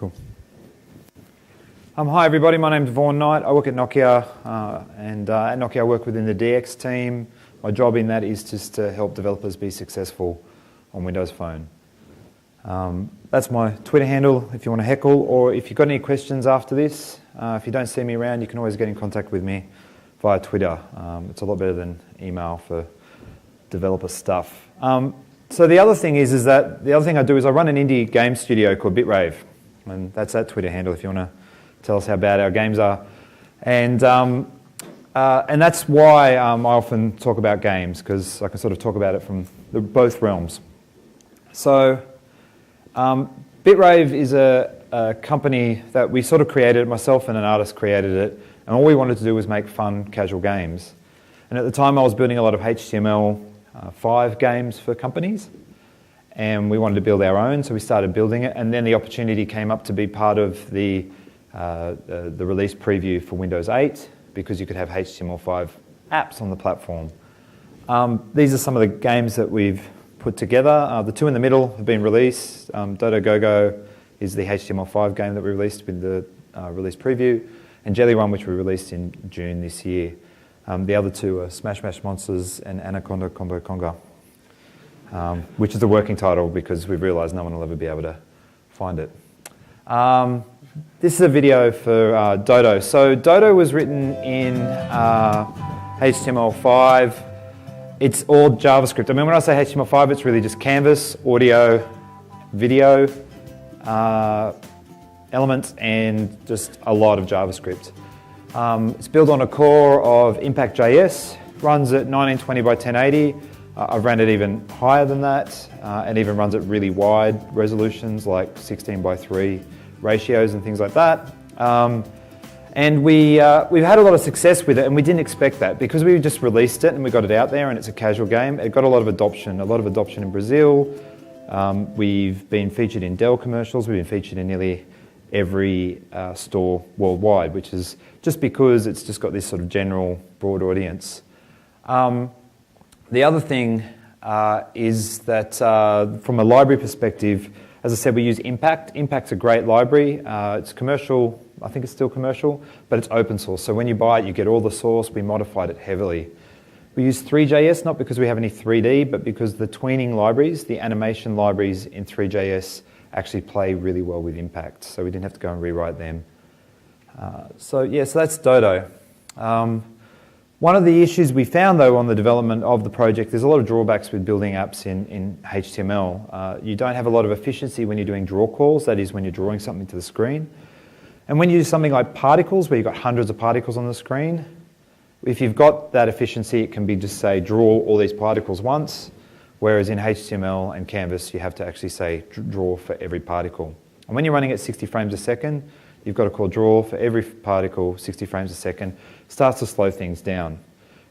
Cool. Hi everybody, my name's Vaughan Knight. I work at Nokia, and at Nokia I work within the DX team. My job in that is just to help developers be successful on Windows Phone. That's my Twitter handle if you want to heckle, or if you've got any questions after this, if you don't see me around, you can always get in contact with me via Twitter. It's a lot better than email for developer stuff. So the other thing is that the other thing I do is I run an indie game studio called Bitrave, and that's that Twitter handle if you want to tell us how bad our games are. And that's why I often talk about games, because I can sort of talk about it from both realms. So Bitrave is a company that we sort of created, myself and an artist created it, and all we wanted to do was make fun, casual games. And at the time I was building a lot of HTML5 games for companies, and we wanted to build our own, so we started building it, and then the opportunity came up to be part of the release preview for Windows 8, because you could have HTML5 apps on the platform. These are some of the games that we've put together. The two in the middle have been released. Dodo Go-Go is the HTML5 game that we released with the release preview, and Jelly Run, which we released in June this year. The other two are Smash Smash Monsters and Anaconda Combo Conga, which is the working title because we've realised no one will ever be able to find it. This is a video for Dodo. So Dodo was written in HTML5. It's all JavaScript. I mean, when I say HTML5, it's really just canvas, audio, video, elements, and just a lot of JavaScript. It's built on a core of Impact.js, runs at 1920 by 1080. I've ran it even higher than that, and even runs at really wide resolutions like 16 by 3 ratios and things like that. And we've had a lot of success with it, and we didn't expect that because we just released it and we got it out there and it's a casual game. It got a lot of adoption in Brazil. We've been featured in Dell commercials. We've been featured in nearly every store worldwide, which is just because it's just got this sort of general broad audience. The other thing is that from a library perspective, as I said, we use Impact. Impact's a great library. It's commercial. I think it's still commercial, but it's open source. So when you buy it, you get all the source. We modified it heavily. We use 3JS, not because we have any 3D, but because the tweening libraries, the animation libraries in 3JS actually play really well with Impact. So we didn't have to go and rewrite them. So that's Dodo. One of the issues we found, though, on the development of the project, there's a lot of drawbacks with building apps in HTML. You don't have a lot of efficiency when you're doing draw calls, that is when you're drawing something to the screen. And when you do something like particles, where you've got hundreds of particles on the screen, if you've got that efficiency, it can be just say, draw all these particles once, whereas in HTML and Canvas, you have to actually say, draw for every particle. And when you're running at 60 frames a second, you've got to call draw for every particle, 60 frames a second. Starts to slow things down.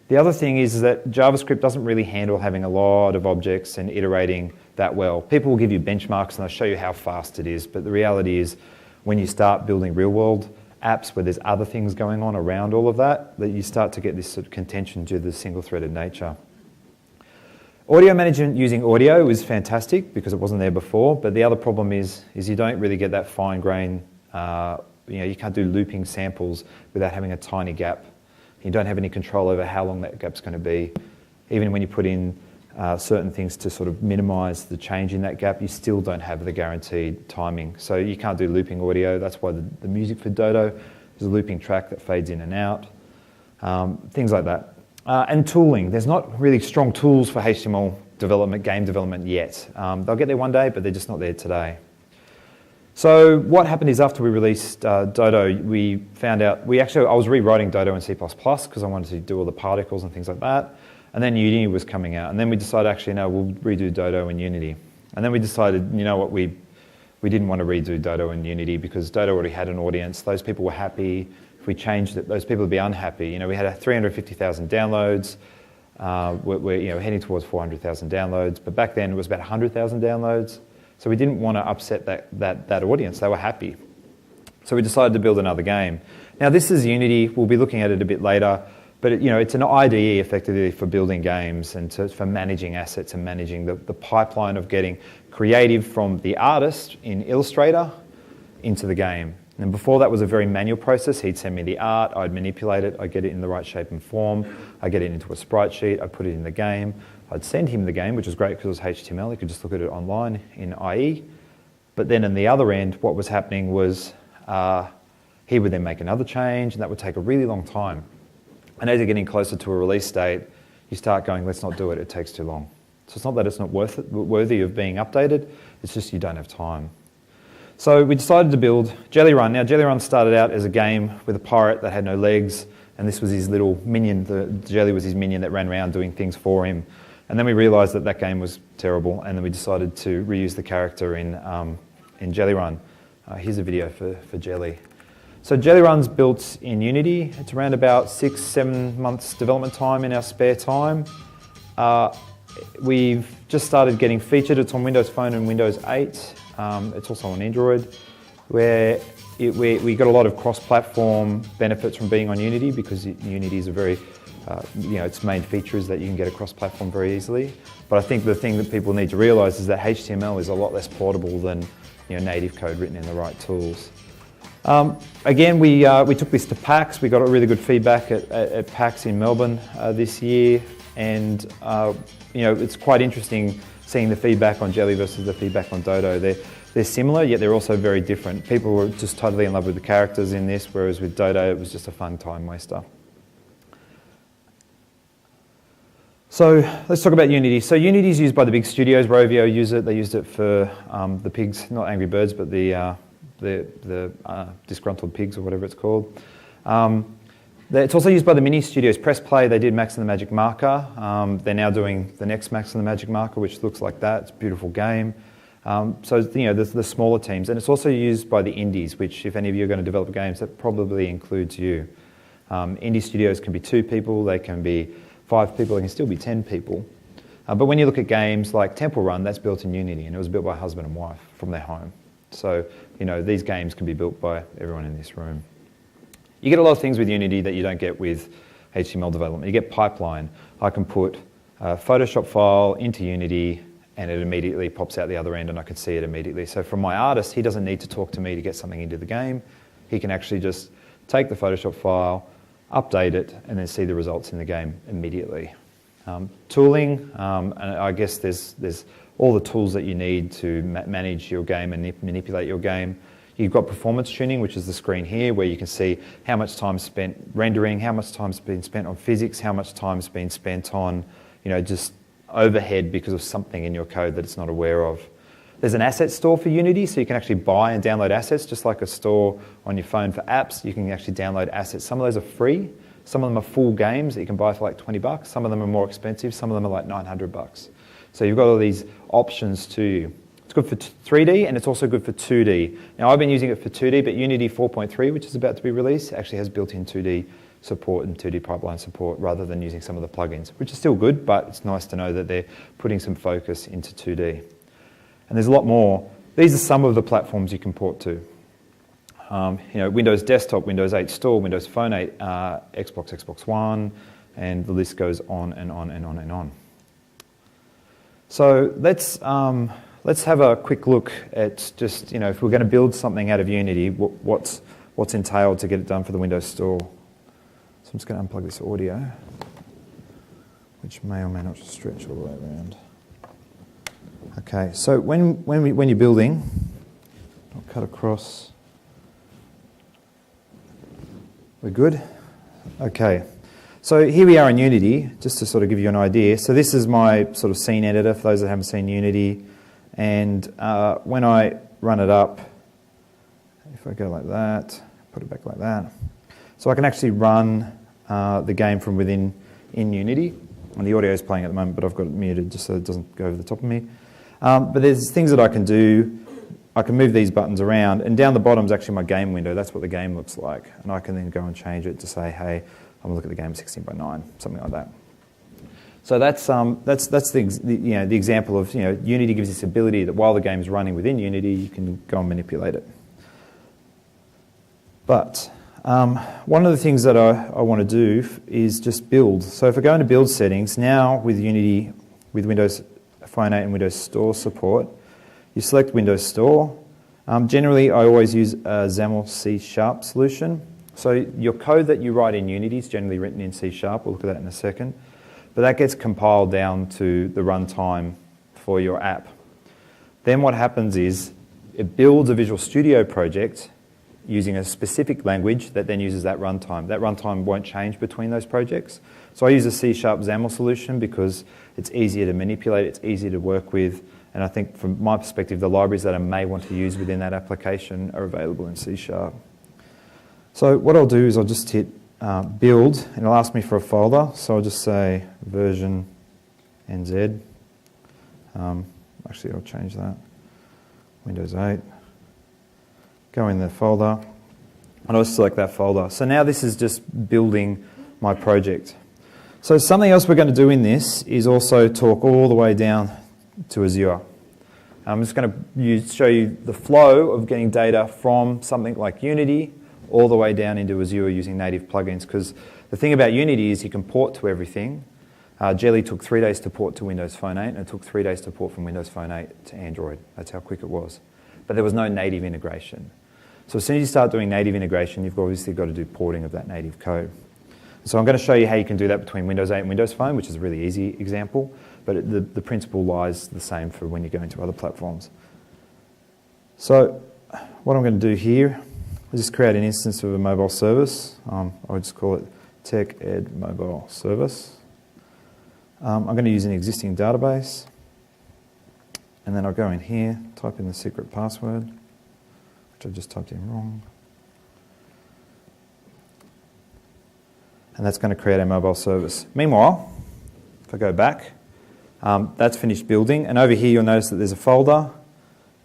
The other thing is that JavaScript doesn't really handle having a lot of objects and iterating that well. People will give you benchmarks and they'll show you how fast it is, but the reality is when you start building real-world apps where there's other things going on around all of that, that you start to get this sort of contention due to the single-threaded nature. Audio management using audio is fantastic because it wasn't there before, but the other problem is you don't really get that fine-grain. You can't do looping samples without having a tiny gap. You don't have any control over how long that gap's going to be. Even when you put in certain things to sort of minimize the change in that gap, you still don't have the guaranteed timing. So you can't do looping audio. That's why the music for Dodo is a looping track that fades in and out. Things like that. And tooling. There's not really strong tools for HTML development, game development yet. They'll get there one day, but they're just not there today. So what happened is after we released Dodo, we found out, I was rewriting Dodo in C++ because I wanted to do all the particles and things like that. And then Unity was coming out. And then we decided, actually, no, we'll redo Dodo in Unity. And then we decided, you know what, we didn't want to redo Dodo in Unity because Dodo already had an audience. Those people were happy. If we changed it, those people would be unhappy. We had 350,000 downloads. We're heading towards 400,000 downloads. But back then, it was about 100,000 downloads. So we didn't want to upset that audience. They were happy. So we decided to build another game. Now this is Unity. We'll be looking at it a bit later. But it's an IDE effectively for building games and for managing assets and managing the pipeline of getting creative from the artist in Illustrator into the game. And before that was a very manual process. He'd send me the art, I'd manipulate it, I'd get it in the right shape and form, I'd get it into a sprite sheet, I'd put it in the game, I'd send him the game, which was great because it was HTML, he could just look at it online in IE. But then on the other end, what was happening was he would then make another change, and that would take a really long time. And as you're getting closer to a release date, you start going, let's not do it, it takes too long. So it's not that it's not worthy of being updated, it's just you don't have time. So we decided to build Jelly Run. Now Jelly Run started out as a game with a pirate that had no legs, and this was his little minion. The Jelly was his minion that ran around doing things for him. And then we realised that that game was terrible, and then we decided to reuse the character in Jelly Run. Here's a video for Jelly. So Jelly Run's built in Unity. It's around about 6-7 months development time in our spare time. We've just started getting featured. It's on Windows Phone and Windows 8. It's also on Android, where we got a lot of cross-platform benefits from being on Unity, because Unity is a very, its main feature is that you can get a cross-platform very easily. But I think the thing that people need to realise is that HTML is a lot less portable than native code written in the right tools. Again, we took this to PAX. We got really good feedback at PAX in Melbourne this year, and it's quite interesting seeing the feedback on Jelly versus the feedback on Dodo. They're similar, yet they're also very different. People were just totally in love with the characters in this, whereas with Dodo it was just a fun time waster. So let's talk about Unity. So Unity is used by the big studios. Rovio use it. They used it for the pigs, not Angry Birds, but the disgruntled pigs, or whatever it's called. It's also used by the mini studios. Press Play, they did Max and the Magic Marker. They're now doing the next Max and the Magic Marker, which looks like that. It's a beautiful game. So the smaller teams. And it's also used by the indies, which if any of you are going to develop games, that probably includes you. Indie studios can be 2 people, they can be 5 people, they can still be 10 people. But when you look at games like Temple Run, that's built in Unity, and it was built by a husband and wife from their home. So, these games can be built by everyone in this room. You get a lot of things with Unity that you don't get with HTML development. You get pipeline. I can put a Photoshop file into Unity, and it immediately pops out the other end, and I can see it immediately. So from my artist, he doesn't need to talk to me to get something into the game. He can actually just take the Photoshop file, update it, and then see the results in the game immediately. Tooling, and I guess there's all the tools that you need to manage your game and manipulate your game. You've got performance tuning, which is the screen here, where you can see how much time's spent rendering, how much time's been spent on physics, how much time's been spent on, just overhead because of something in your code that it's not aware of. There's an asset store for Unity, so you can actually buy and download assets, just like a store on your phone for apps. You can actually download assets. Some of those are free. Some of them are full games that you can buy for like $20. Some of them are more expensive. Some of them are like $900. So you've got all these options to you. It's good for 3D, and it's also good for 2D. Now, I've been using it for 2D, but Unity 4.3, which is about to be released, actually has built-in 2D support and 2D pipeline support rather than using some of the plugins, which is still good, but it's nice to know that they're putting some focus into 2D. And there's a lot more. These are some of the platforms you can port to. Windows Desktop, Windows 8 Store, Windows Phone 8, Xbox, Xbox One, and the list goes on and on and on and on. So let's have a quick look at just, if we're going to build something out of Unity, what's entailed to get it done for the Windows Store. So I'm just going to unplug this audio, which may or may not stretch all the way around. Okay, so when you're building, I'll cut across. We're good? Okay. So here we are in Unity, just to sort of give you an idea. So this is my sort of scene editor, for those that haven't seen Unity. And when I run it up, if I go like that, put it back like that. So I can actually run the game from within in Unity. And the audio is playing at the moment, but I've got it muted just so it doesn't go over the top of me. But there's things that I can do. I can move these buttons around, and down the bottom is actually my game window. That's what the game looks like. And I can then go and change it to say, hey, I'm going to look at the game 16:9, something like that. So that's the example of, Unity gives this ability that while the game is running within Unity, you can go and manipulate it. But one of the things that I want to do is just build. So if I go into build settings, now with Unity, with Windows Phone 8 and Windows Store support, you select Windows Store. Generally, I always use a XAML C# solution. So your code that you write in Unity is generally written in C#. We'll look at that in a second. But that gets compiled down to the runtime for your app. Then what happens is it builds a Visual Studio project using a specific language that then uses that runtime. That runtime won't change between those projects. So I use a C# XAML solution because it's easier to manipulate, it's easier to work with, and I think from my perspective, the libraries that I may want to use within that application are available in C#. So what I'll do is I'll just hit build, and it'll ask me for a folder. So I'll just say version NZ. Actually, I'll change that. Windows 8. Go in the folder, and I'll select that folder. So now this is just building my project. So something else we're going to do in this is also talk all the way down to Azure. I'm just going to show you the flow of getting data from something like Unity all the way down into Azure using native plugins, because the thing about Unity is you can port to everything. Jelly took 3 days to port to Windows Phone 8, and it took 3 days to port from Windows Phone 8 to Android. That's how quick it was. But there was no native integration. So as soon as you start doing native integration, you've obviously got to do porting of that native code. So I'm going to show you how you can do that between Windows 8 and Windows Phone, which is a really easy example, but the principle lies the same for when you go into other platforms. So what I'm going to do here is just create an instance of a mobile service. I'll just call it TechEd Mobile Service. I'm going to use an existing database, and then I'll go in here, type in the secret password, which I just typed in wrong. And that's going to create a mobile service. Meanwhile, if I go back, that's finished building, and over here you'll notice that there's a folder.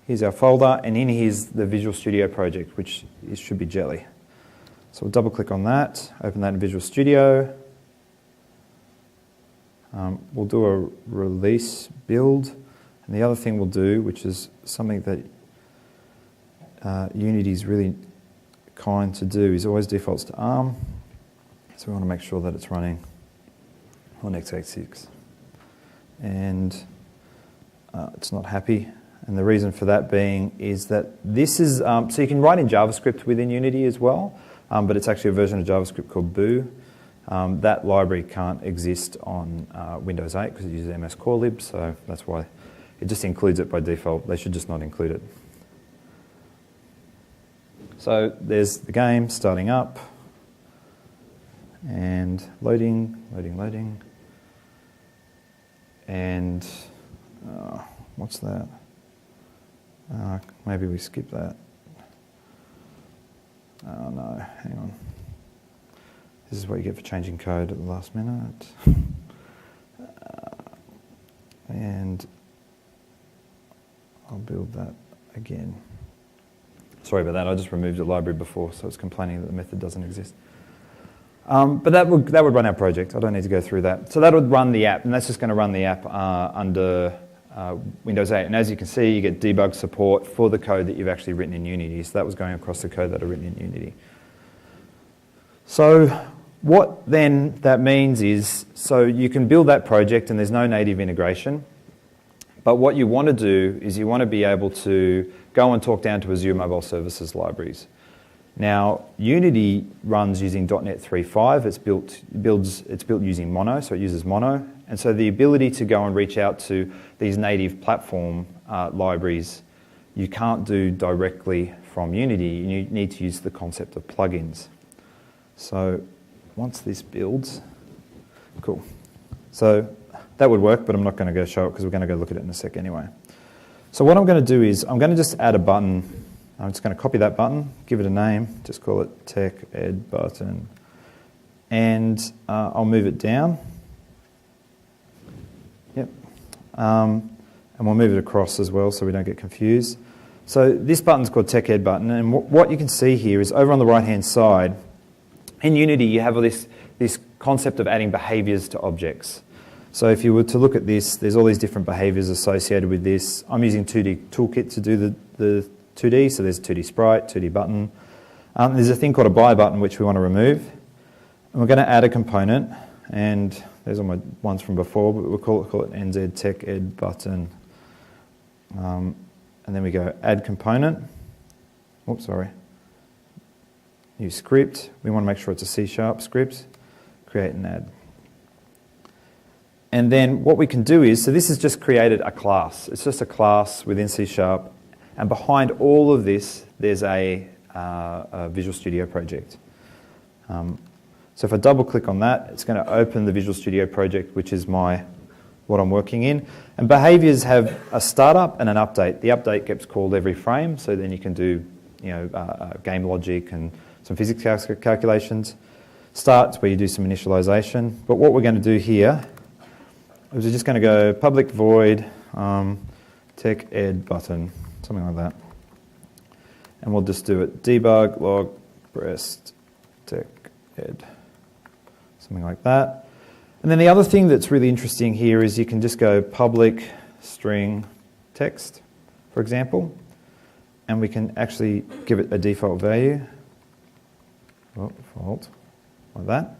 Here's our folder, and in here's the Visual Studio project, which should be Jelly. So we'll double click on that, open that in Visual Studio. We'll do a release build, and the other thing we'll do, which is something that Unity is really kind to do, is always defaults to ARM. So we want to make sure that it's running on x86. And it's not happy. And the reason for that being is that this is, so you can write in JavaScript within Unity as well, but it's actually a version of JavaScript called Boo. That library can't exist on Windows 8 because it uses MS Core Lib, so that's why it just includes it by default. They should just not include it. So there's the game starting up and loading. And what's that? Maybe we skip that. Oh no, hang on. This is what you get for changing code at the last minute. And I'll build that again. Sorry about that, I just removed a library before, so it's complaining that the method doesn't exist. But that would run our project. I don't need to go through that. So that would run the app, and that's just going to run the app under Windows 8. And as you can see, you get debug support for the code that you've actually written in Unity. So that was going across the code that I've written in Unity. So what then that means is, so you can build that project and there's no native integration. But what you want to do is you want to be able to go and talk down to Azure Mobile Services libraries. Now, Unity runs using .NET 3.5. It's built using Mono, so it uses Mono. And so the ability to go and reach out to these native platform libraries, you can't do directly from Unity. You need to use the concept of plugins. So once this builds, cool. So that would work, but I'm not going to go show it because we're going to go look at it in a sec anyway. So what I'm going to do is I'm going to just add a button. I'm just going to copy that button, give it a name, just call it TechEd button, and I'll move it down. Yep. And we'll move it across as well so we don't get confused. So this button's called TechEd button, and what you can see here is over on the right-hand side, in Unity you have this concept of adding behaviors to objects. So if you were to look at this, there's all these different behaviors associated with this. I'm using 2D Toolkit to do the 2D, so there's a 2D sprite, 2D button. There's a thing called a buy button which we want to remove. And we're going to add a component, and there's all my ones from before, but we'll call it NZ TechEd button. And then we go add component. oops, sorry, new script. We want to make sure it's a C# script, create and add. And then what we can do is, so this has just created a class. It's just a class within C#, and behind all of this, there's a Visual Studio project. So if I double click on that, it's going to open the Visual Studio project, which is what I'm working in. And behaviours have a startup and an update. The update gets called every frame, so then you can do game logic and some physics calculations. Start's where you do some initialization. But what we're going to do here is we're just going to go public void TechEd button, something like that. And we'll just do it debug log breast TechEd, something like that. And then the other thing that's really interesting here is you can just go public string text, for example, and we can actually give it a default value, default, like that.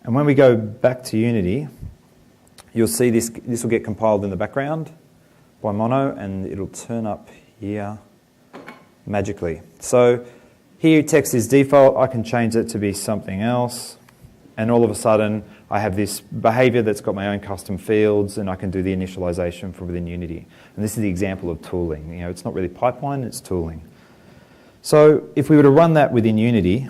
And when we go back to Unity, you'll see this will get compiled in the background by Mono, and it'll turn up here magically. So here text is default. I can change it to be something else, and all of a sudden I have this behavior that's got my own custom fields, and I can do the initialization from within Unity. And this is the example of tooling. It's not really pipeline, it's tooling. So if we were to run that within Unity,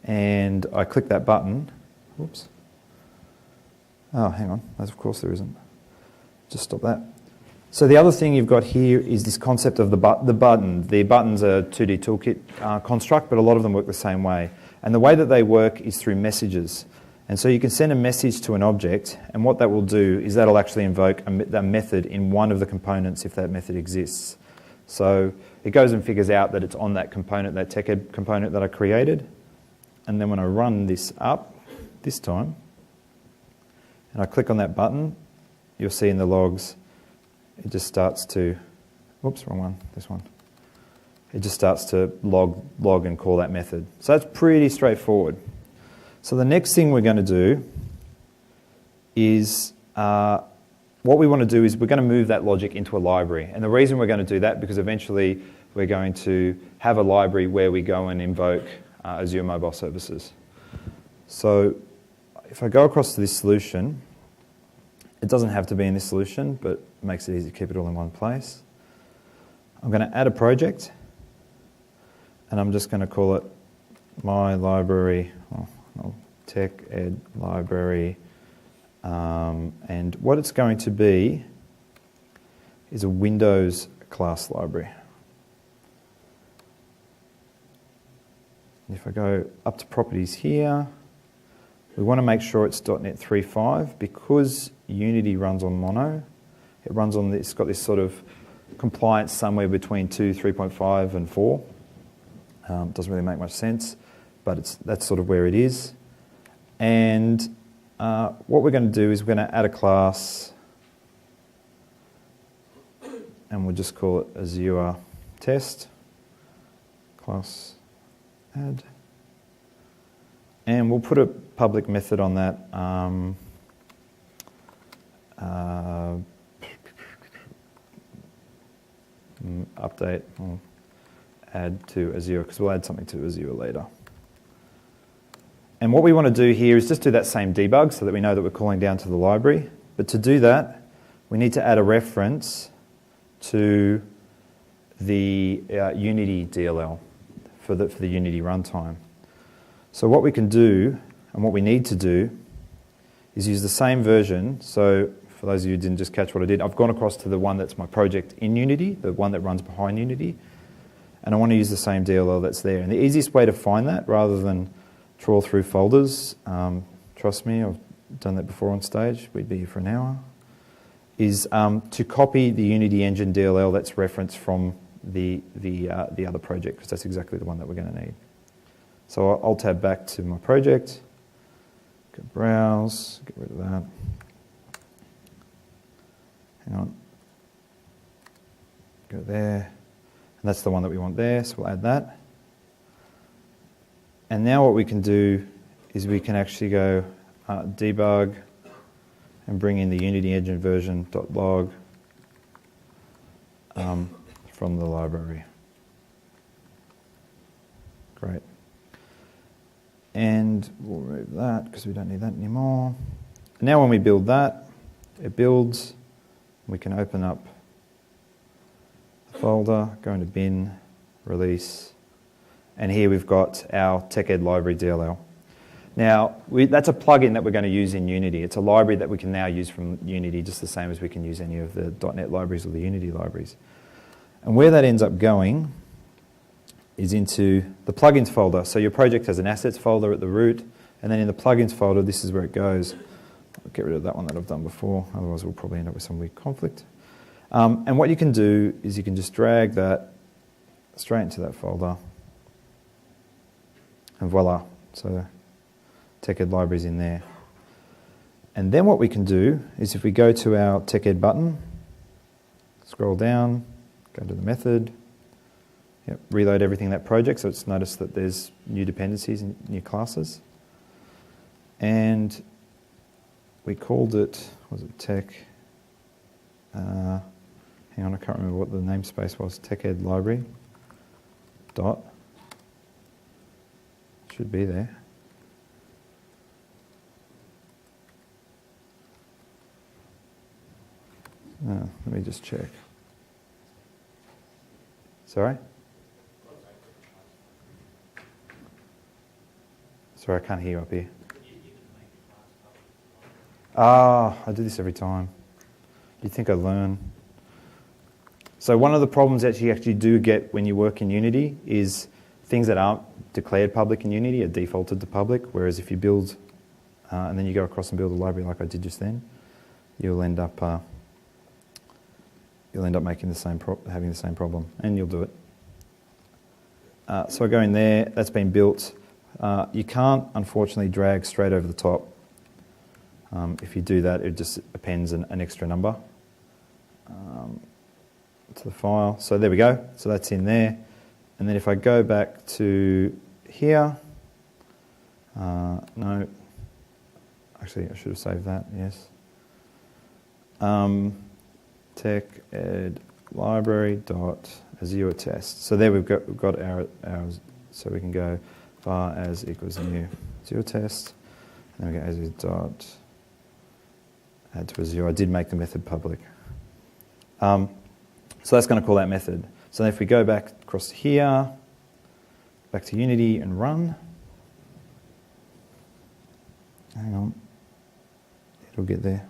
and I click that button, whoops. Oh, hang on, of course there isn't. Just stop that. So the other thing you've got here is this concept of the button. The button's a 2D toolkit construct, but a lot of them work the same way. And the way that they work is through messages. And so you can send a message to an object, and what that will do is that'll actually invoke a method in one of the components if that method exists. So it goes and figures out that it's on that component, that TechEd component that I created. And then when I run this up, this time, and I click on that button, you'll see in the logs, it just starts to, whoops, wrong one, this one. It just starts to log and call that method. So that's pretty straightforward. So the next thing we're going to do is, what we want to do is we're going to move that logic into a library. And the reason we're going to do that, because eventually we're going to have a library where we go and invoke Azure Mobile Services. So if I go across to this solution, it doesn't have to be in this solution, but it makes it easy to keep it all in one place. I'm going to add a project, and I'm just going to call it my library, TechEd library, and what it's going to be is a Windows class library. And if I go up to properties here, we want to make sure it's .NET 3.5 because Unity runs on Mono. It's got this sort of compliance somewhere between 2, 3.5 and 4. Doesn't really make much sense, but that's sort of where it is. And what we're going to do is we're going to add a class, and we'll just call it Azure test class add. And we'll put a public method on that. Update or add to Azure, because we'll add something to Azure later. And what we want to do here is just do that same debug so that we know that we're calling down to the library. But to do that, we need to add a reference to the Unity DLL for the Unity runtime. So what we can do, and what we need to do, is use the same version. So for those of you who didn't just catch what I did, I've gone across to the one that's my project in Unity, the one that runs behind Unity, and I want to use the same DLL that's there. And the easiest way to find that, rather than trawl through folders, trust me, I've done that before on stage, we'd be here for an hour, is to copy the Unity Engine DLL that's referenced from the other project, because that's exactly the one that we're going to need. So I'll tab back to my project, go browse, get rid of that. Hang on, go there, and that's the one that we want there, so we'll add that. And now what we can do is we can actually go debug and bring in the Unity Engine version .log from the library. Great. And we'll remove that because we don't need that anymore. Now when we build that, it builds. We can open up the folder, go into bin, release, and here we've got our TechEd library DLL. Now, that's a plugin that we're going to use in Unity. It's a library that we can now use from Unity just the same as we can use any of the .NET libraries or the Unity libraries. And where that ends up going is into the plugins folder. So your project has an assets folder at the root, and then in the plugins folder, this is where it goes. I'll get rid of that one that I've done before, otherwise we'll probably end up with some weird conflict. And what you can do is you can just drag that straight into that folder, and voila. So TechEd library's in there. And then what we can do is if we go to our TechEd button, scroll down, go to the method, reload everything in that project, so it's noticed that there's new dependencies and new classes. And we called it, was it tech? Hang on, I can't remember what the namespace was. TechEd library. Dot. Should be there. Let me just check. Sorry? Sorry, I can't hear you up here. I do this every time. You'd think I learn. So one of the problems that you actually do get when you work in Unity is things that aren't declared public in Unity are defaulted to public, whereas if you build and then you go across and build a library like I did just then, you'll end up making the same having the same problem, and you'll do it. So I go in there. That's been built. You can't, unfortunately, drag straight over the top. If you do that, it just appends an extra number to the file. So there we go. So that's in there. And then if I go back to here, no, actually I should have saved that, yes. TechEd library.azure test. So there we've got our so we can go var as equals new Azure test. And then we go Azure dot add to Azure. I did make the method public. So that's going to call that method. So if we go back across to here, back to Unity and run, hang on, it'll get there.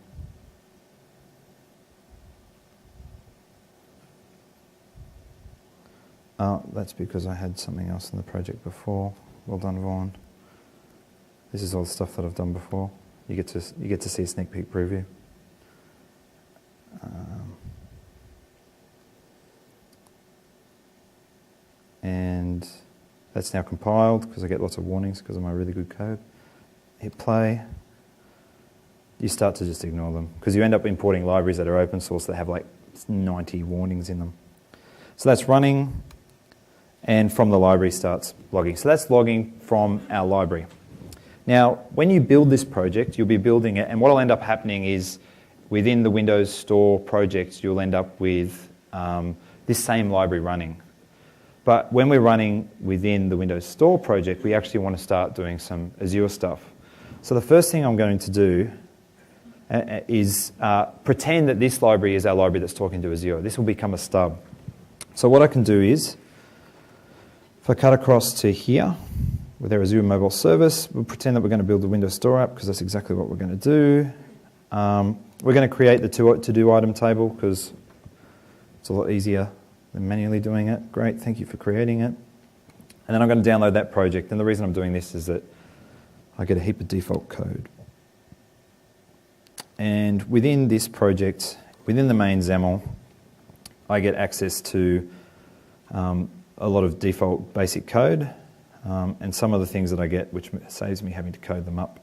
That's because I had something else in the project before. Well done, Vaughan. This is all the stuff that I've done before. You get to see a sneak peek preview. And that's now compiled because I get lots of warnings because of my really good code. Hit play. You start to just ignore them because you end up importing libraries that are open source that have like 90 warnings in them. So that's running, and from the library starts logging. So that's logging from our library. Now, when you build this project, you'll be building it, and what will end up happening is within the Windows Store project, you'll end up with this same library running. But when we're running within the Windows Store project, we actually want to start doing some Azure stuff. So the first thing I'm going to do is pretend that this library is our library that's talking to Azure. This will become a stub. So what I can do is, if I cut across to here, with our Azure mobile service, we'll pretend that we're going to build the Windows Store app because that's exactly what we're going to do. We're going to create the to-do item table because it's a lot easier than manually doing it. Great, thank you for creating it. And then I'm going to download that project. And the reason I'm doing this is that I get a heap of default code. And within this project, within the main XAML, I get access to a lot of default basic code. And some of the things that I get, which saves me having to code them up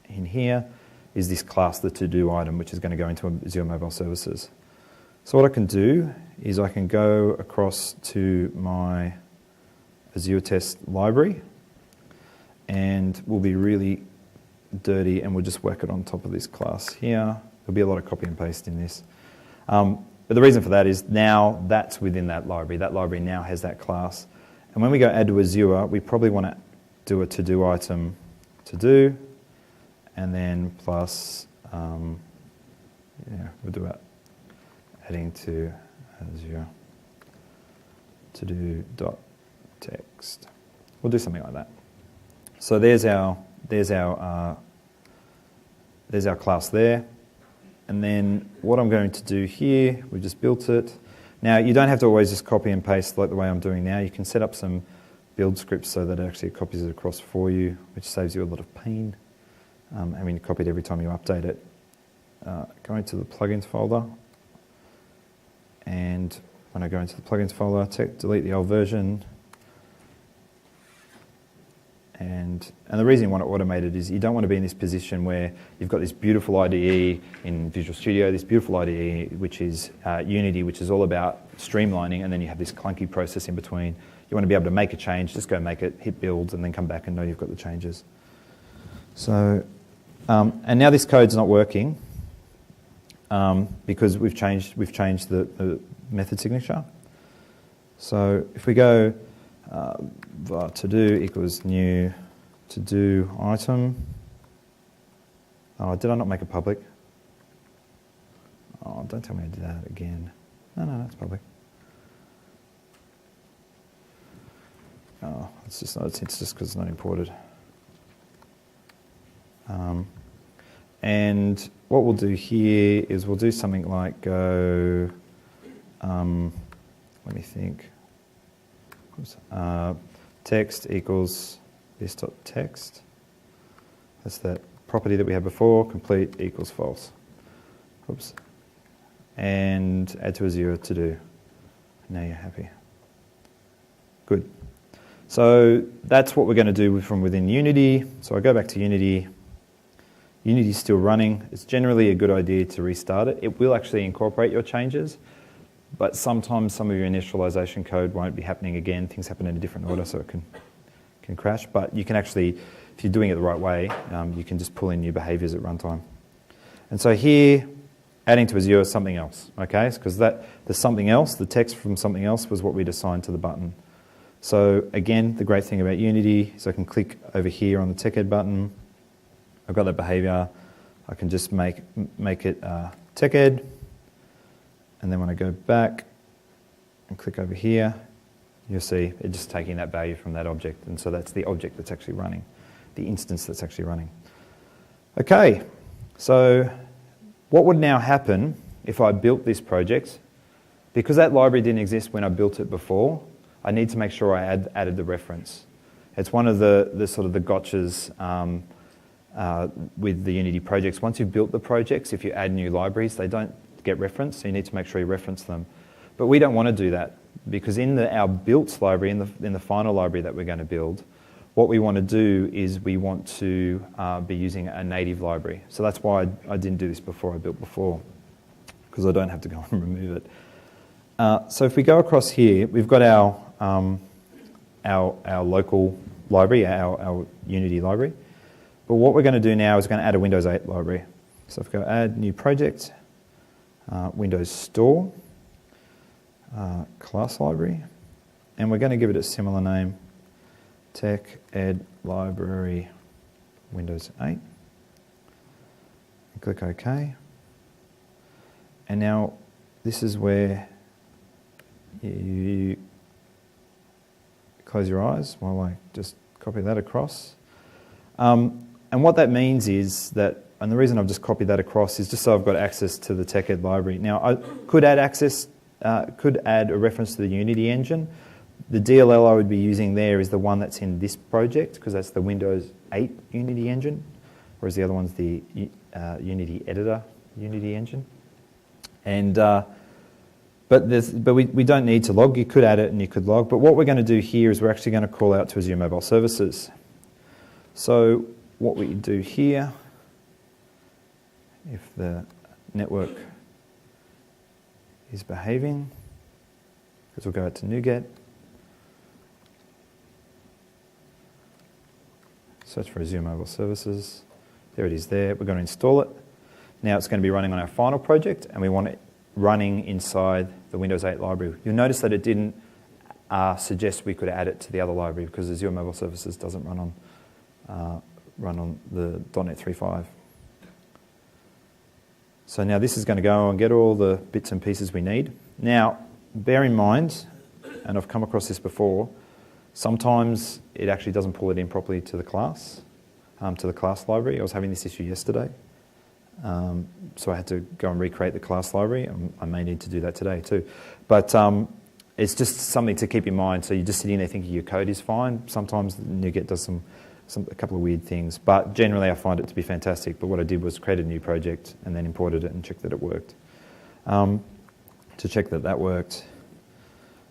in here, is this class, the to-do item, which is going to go into Azure Mobile Services. So what I can do is I can go across to my Azure Test library, and we'll be really dirty, and we'll just whack it on top of this class here. There'll be a lot of copy and paste in this. But the reason for that is now that's within that library. That library now has that class. And when we go add to Azure, we probably want to do a to-do item to-do, and then plus, we'll do it adding to Azure to-do dot text. We'll do something like that. So there's our class there. And then what I'm going to do here, we just built it. Now, you don't have to always just copy and paste like the way I'm doing now. You can set up some build scripts so that it actually copies it across for you, which saves you a lot of pain. Having to copy it every time you update it. Go into the plugins folder. And when I go into the plugins folder, delete the old version. And the reason you want it automated is you don't want to be in this position where you've got this beautiful IDE in Visual Studio, this beautiful IDE which is Unity, which is all about streamlining, and then you have this clunky process in between. You want to be able to make a change, just go make it, hit build, and then come back and know you've got the changes. So, and now this code's not working because we've changed the method signature. So if we go var to-do equals new to-do item. Oh, did I not make it public? Oh, don't tell me I did that again. No, that's public. Oh, it's just because it's not imported. And what we'll do here is we'll do something like go, let me think. Text equals this.text. That's that property that we had before, complete equals false. Oops. And add to Azure to do. Now you're happy. Good. So that's what we're going to do from within Unity. So I go back to Unity. Unity's still running. It's generally a good idea to restart it. It will actually incorporate your changes, but sometimes some of your initialization code won't be happening again. Things happen in a different order, so it can crash. But you can actually, if you're doing it the right way, you can just pull in new behaviors at runtime. And so here, adding to Azure is something else, okay? Because the something else, the text from something else was what we'd assigned to the button. So again, the great thing about Unity is I can click over here on the TechEd button. I've got that behavior. I can just make it TechEd. And then when I go back and click over here, you'll see it's just taking that value from that object. And so that's the object that's actually running, the instance that's actually running. Okay, so what would now happen if I built this project? Because that library didn't exist when I built it before, I need to make sure I added the reference. It's one of the sort of the gotchas with the Unity projects. Once you've built the projects, if you add new libraries, they don't get referenced, so you need to make sure you reference them. But we don't want to do that, because in our built library, in the final library that we're going to build, what we want to do is we want to be using a native library. So that's why I didn't do this before I built before, because I don't have to go and remove it. So if we go across here, we've got our local library, our Unity library. But what we're going to do now is we're going to add a Windows 8 library. So if we go add new project, Windows Store, class library, and we're going to give it a similar name, TechEd library Windows 8. And click OK. And now this is where you close your eyes while I just copy that across. And what that means is that, and the reason I've just copied that across is just so I've got access to the TechEd library. Now, I could add a reference to the Unity engine. The DLL I would be using there is the one that's in this project, because that's the Windows 8 Unity engine, whereas the other one's the Unity Editor Unity engine. And but we don't need to log. You could add it and you could log. But what we're going to do here is we're actually going to call out to Azure Mobile Services. So what we do here, if the network is behaving, because we'll go out to NuGet, search for Azure Mobile Services. There it is there. We're going to install it. Now it's going to be running on our final project, and we want running inside the Windows 8 library. You'll notice that it didn't suggest we could add it to the other library because Azure Mobile Services doesn't run on the .NET 3.5. So now this is going to go and get all the bits and pieces we need. Now, bear in mind, and I've come across this before, sometimes it actually doesn't pull it in properly to the class library. I was having this issue yesterday. So I had to go and recreate the class library. I may need to do that today too. But it's just something to keep in mind. So you're just sitting there thinking your code is fine. Sometimes NuGet does a couple of weird things. But generally I find it to be fantastic. But what I did was create a new project and then imported it and checked that it worked. To check that that worked,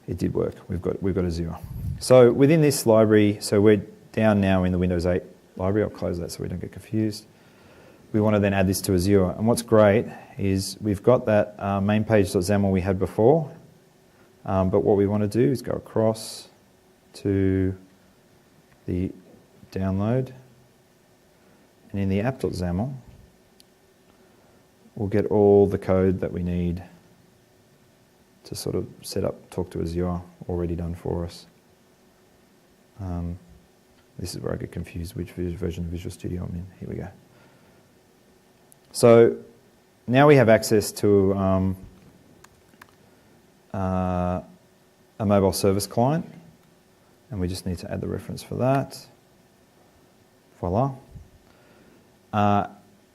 it did work. We've got Azure. So within this library, so we're down now in the Windows 8 library. I'll close that so we don't get confused. We want to then add this to Azure. And what's great is we've got that main page.xaml we had before. But what we want to do is go across to the download. And in the app.xaml, we'll get all the code that we need to sort of set up Talk to Azure already done for us. This is where I get confused which version of Visual Studio I'm in. Here we go. So now we have access to a mobile service client, and we just need to add the reference for that. Voila.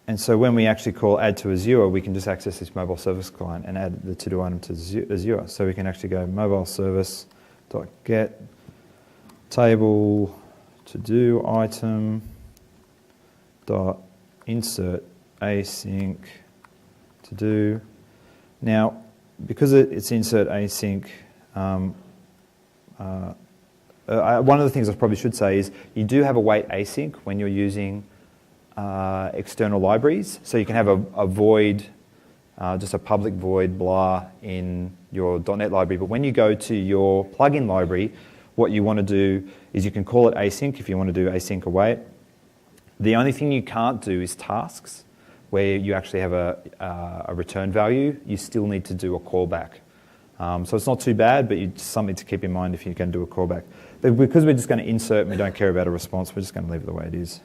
And so when we actually call add to Azure, we can just access this mobile service client and add the to-do item to Azure. So we can actually go mobile service.get table to-do item dot insert async to do. Now, because it's insert async, one of the things I probably should say is you do have a wait async when you're using external libraries. So you can have a void, just a public void blah in your .NET library. But when you go to your plugin library, what you want to do is you can call it async if you want to do async await. The only thing you can't do is tasks, where you actually have a return value. You still need to do a callback. So it's not too bad, but it's something to keep in mind if you can do a callback. But because we're just going to insert and we don't care about a response, we're just going to leave it the way it is.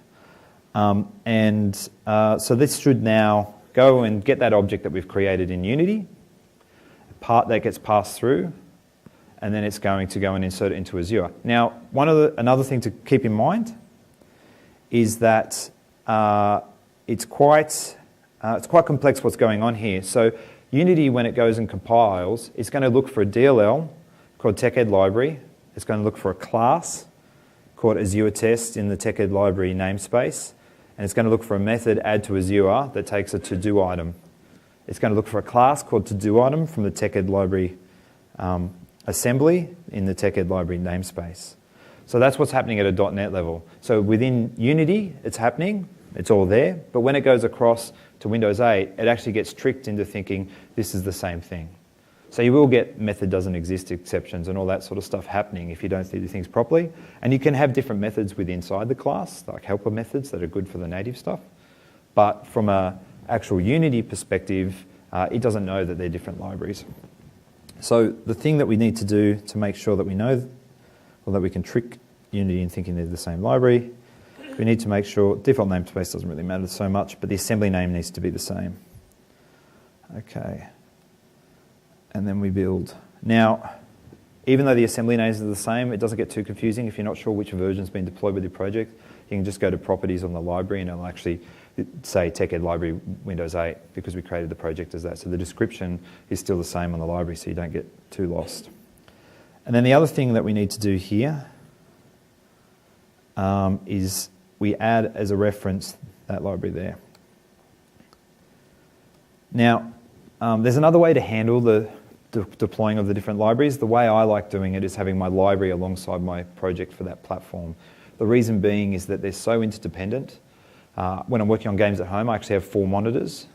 So this should now go and get that object that we've created in Unity, part that gets passed through, and then it's going to go and insert it into Azure. Now, another thing to keep in mind is that it's quite complex what's going on here. So Unity, when it goes and compiles, it's going to look for a DLL called TechEd library. It's going to look for a class called Azure test in the TechEd library namespace. And it's going to look for a method add to Azure that takes a to-do item. It's going to look for a class called to-do item from the TechEd library assembly in the TechEd library namespace. So that's what's happening at a .NET level. So within Unity, it's happening. It's all there. But when it goes across to Windows 8, it actually gets tricked into thinking this is the same thing. So you will get method doesn't exist exceptions and all that sort of stuff happening if you don't do things properly. And you can have different methods inside the class, like helper methods that are good for the native stuff. But from an actual Unity perspective, it doesn't know that they're different libraries. So the thing that we need to do to make sure that we know, or that we can trick Unity in thinking they're the same library, we need to make sure, default namespace doesn't really matter so much, but the assembly name needs to be the same. Okay. And then we build. Now, even though the assembly names are the same, it doesn't get too confusing. If you're not sure which version's been deployed with your project, you can just go to properties on the library and it'll actually say TechEd library Windows 8 because we created the project as that. So the description is still the same on the library so you don't get too lost. And then the other thing that we need to do here is we add as a reference that library there. Now, there's another way to handle the deploying of the different libraries. The way I like doing it is having my library alongside my project for that platform. The reason being is that they're so interdependent. When I'm working on games at home, I actually have 4 monitors.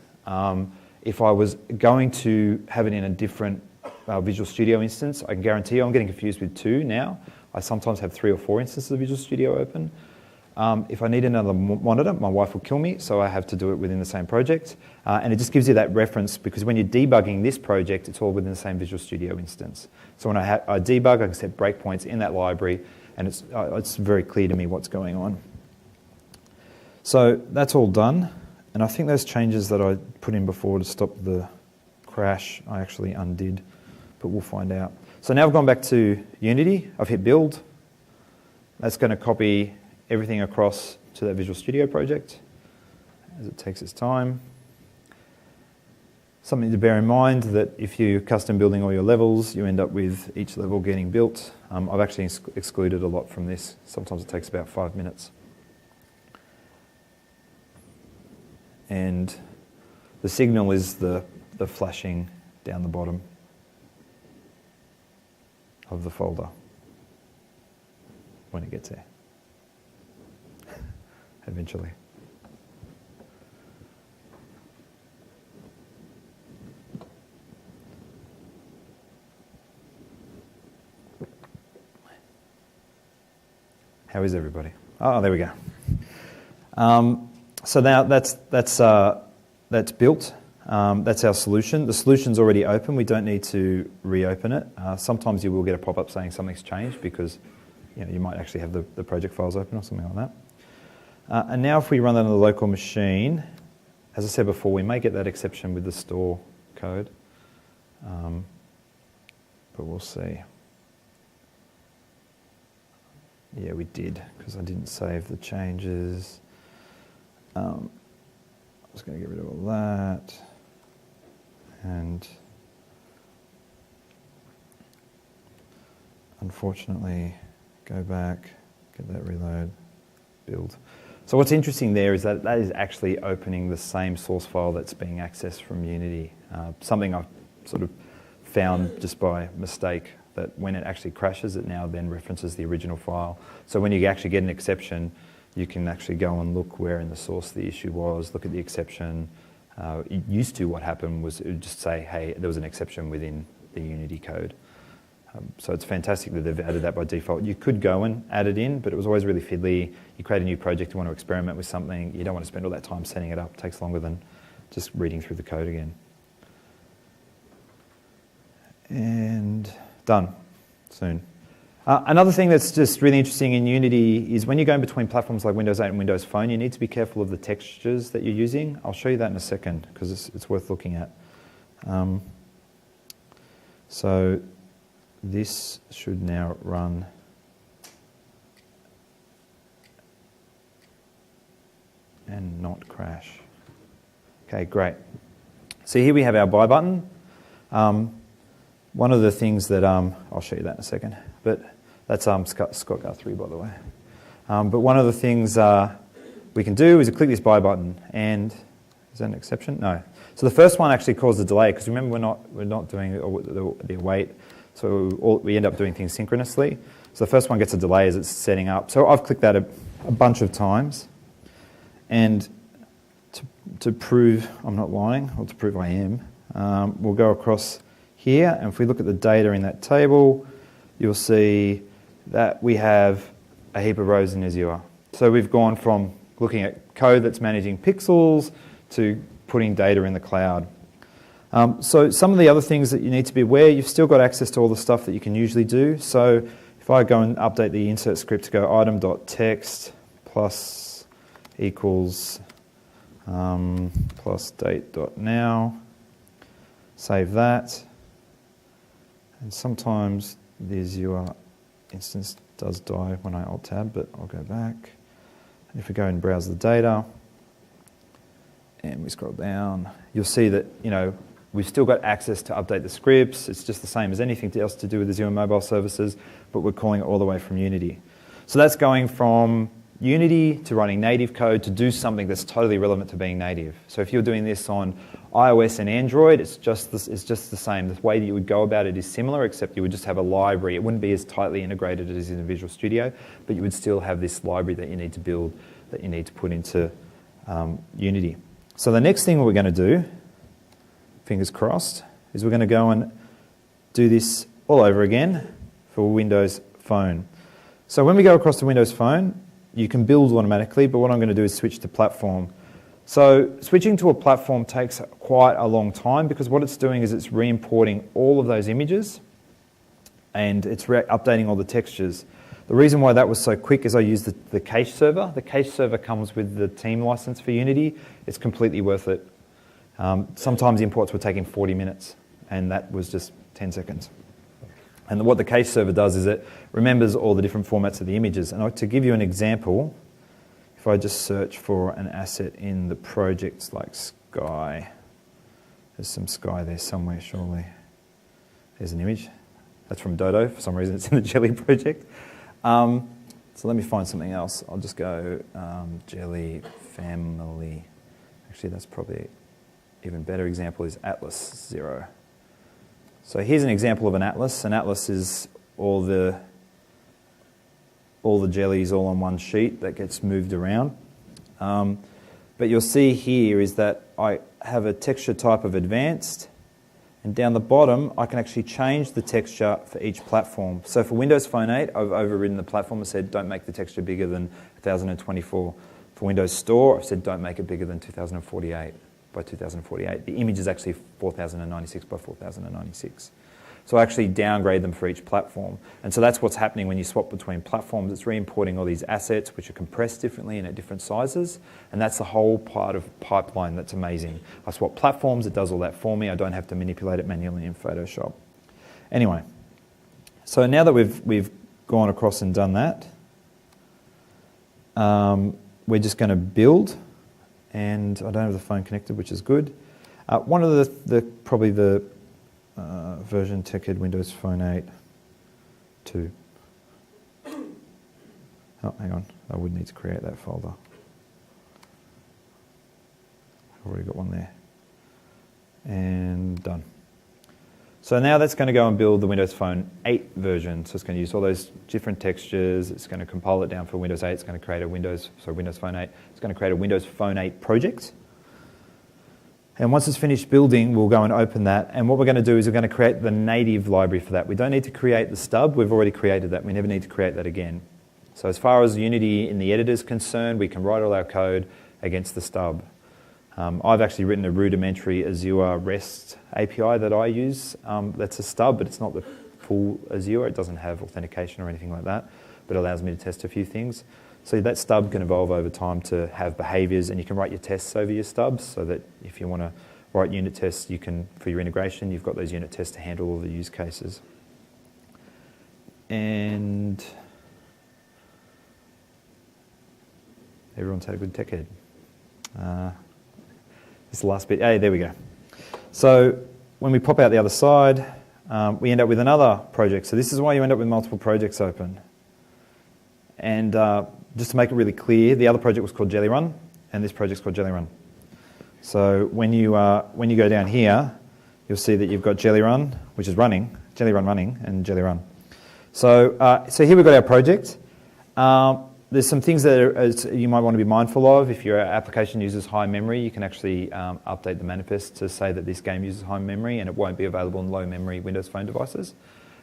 If I was going to have it in a different Visual Studio instance, I can guarantee you I'm getting confused with 2 now. I sometimes have 3 or 4 instances of Visual Studio open. If I need another monitor, my wife will kill me, so I have to do it within the same project. And it just gives you that reference, because when you're debugging this project, it's all within the same Visual Studio instance. So when I debug, I can set breakpoints in that library, and it's very clear to me what's going on. So that's all done, and I think those changes that I put in before to stop the crash, I actually undid, but we'll find out. So now I've gone back to Unity, I've hit build. That's going to copy everything across to that Visual Studio project as it takes its time. Something to bear in mind that if you're custom building all your levels, you end up with each level getting built. I've actually excluded a lot from this. Sometimes it takes about 5 minutes. And the signal is the flashing down the bottom of the folder when it gets there. Eventually. How is everybody? Oh, there we go. So now that's built. That's our solution. The solution's already open. We don't need to reopen it. Sometimes you will get a pop-up saying something's changed because you might actually have the project files open or something like that. And now if we run that on the local machine, as I said before, we may get that exception with the store code, but we'll see. Yeah, we did, because I didn't save the changes. I'm just going to get rid of all that. And unfortunately, go back, get that reload, build. So what's interesting there is that is actually opening the same source file that's being accessed from Unity. Something I've sort of found just by mistake, that when it actually crashes, it now then references the original file. So when you actually get an exception, you can actually go and look where in the source the issue was, look at the exception. It used to, what happened was it would just say, hey, there was an exception within the Unity code. So it's fantastic that they've added that by default. You could go and add it in, but it was always really fiddly. You create a new project, you want to experiment with something, you don't want to spend all that time setting it up. It takes longer than just reading through the code again. And done, soon. Another thing that's just really interesting in Unity is when you're going between platforms like Windows 8 and Windows Phone, you need to be careful of the textures that you're using. I'll show you that in a second, because it's worth looking at. So this should now run and not crash. Okay, great. So here we have our buy button. One of the things that, I'll show you that in a second, but that's Scott Guthrie, by the way. But one of the things we can do is click this buy button, and is that an exception? No. So the first one actually caused a delay, because remember we're not doing the await, so we end up doing things synchronously. So the first one gets a delay as it's setting up. So I've clicked that a bunch of times, and to prove I'm not lying, or to prove I am, we'll go across here, and if we look at the data in that table, you'll see that we have a heap of rows in Azure. So we've gone from looking at code that's managing pixels to putting data in the cloud. So some of the other things that you need to be aware, you've still got access to all the stuff that you can usually do. So if I go and update the insert script to go item.text plus equals plus date.now, save that. And sometimes the Azure instance does die when I Alt-Tab, but I'll go back. And if we go and browse the data, and we scroll down, you'll see that we've still got access to update the scripts. It's just the same as anything else to do with Azure Mobile Services, but we're calling it all the way from Unity. So that's going from Unity to running native code to do something that's totally relevant to being native. So if you're doing this on iOS and Android, it's just the same. The way that you would go about it is similar, except you would just have a library. It wouldn't be as tightly integrated as in Visual Studio, but you would still have this library that you need to build, that you need to put into Unity. So the next thing we're going to do, fingers crossed, is we're going to go and do this all over again for Windows Phone. So when we go across to Windows Phone, you can build automatically, but what I'm going to do is switch to platform. So switching to a platform takes quite a long time because what it's doing is it's re-importing all of those images and it's updating all the textures. The reason why that was so quick is I used the cache server. The cache server comes with the team license for Unity. It's completely worth it. Sometimes imports were taking 40 minutes, and that was just 10 seconds. And what the cache server does is it remembers all the different formats of the images. And to give you an example, if I just search for an asset in the projects like sky, there's some sky there somewhere, surely. There's an image. That's from Dodo. For some reason, it's in the Jelly project. So let me find something else. I'll just go Jelly family. Actually, that's probably even better example is Atlas 0. So here's an example of an atlas. An atlas is all the jellies all on one sheet that gets moved around. But you'll see here is that I have a texture type of advanced, and down the bottom I can actually change the texture for each platform. So for Windows Phone 8, I've overridden the platform and said don't make the texture bigger than 1024. For Windows Store, I've said don't make it bigger than 2048 by 2048. The image is actually 4096 by 4096. So I actually downgrade them for each platform. And so that's what's happening when you swap between platforms. It's re-importing all these assets which are compressed differently and at different sizes. And that's the whole part of pipeline that's amazing. I swap platforms, it does all that for me. I don't have to manipulate it manually in Photoshop. Anyway, so now that we've gone across and done that, we're just going to build. And I don't have the phone connected, which is good. One of probably the version TechEd Windows Phone 8 2. Oh, hang on. I would need to create that folder. I've already got one there. And done. So now that's going to go and build the Windows Phone 8 version. So it's going to use all those different textures. It's going to compile it down for Windows 8. It's going to create a Windows Phone 8. It's going to create a Windows Phone 8 project. And once it's finished building, we'll go and open that. And what we're going to do is we're going to create the native library for that. We don't need to create the stub. We've already created that. We never need to create that again. So as far as Unity in the editor is concerned, we can write all our code against the stub. I've actually written a rudimentary Azure REST API that I use. That's a stub, but it's not the full Azure. It doesn't have authentication or anything like that, but it allows me to test a few things. So that stub can evolve over time to have behaviors, and you can write your tests over your stubs so that if you want to write unit tests, you can, for your integration, you've got those unit tests to handle all the use cases. And everyone's had a good TechEd. This is the last bit. Hey, there we go. So when we pop out the other side, we end up with another project. So this is why you end up with multiple projects open. And just to make it really clear, the other project was called Jelly Run, and this project's called Jelly Run. So when you go down here, you'll see that you've got Jelly Run, which is running, Jelly Run running, and Jelly Run. So here we've got our project. There's some things that you might want to be mindful of. If your application uses high memory, you can actually update the manifest to say that this game uses high memory and it won't be available in low memory Windows Phone devices.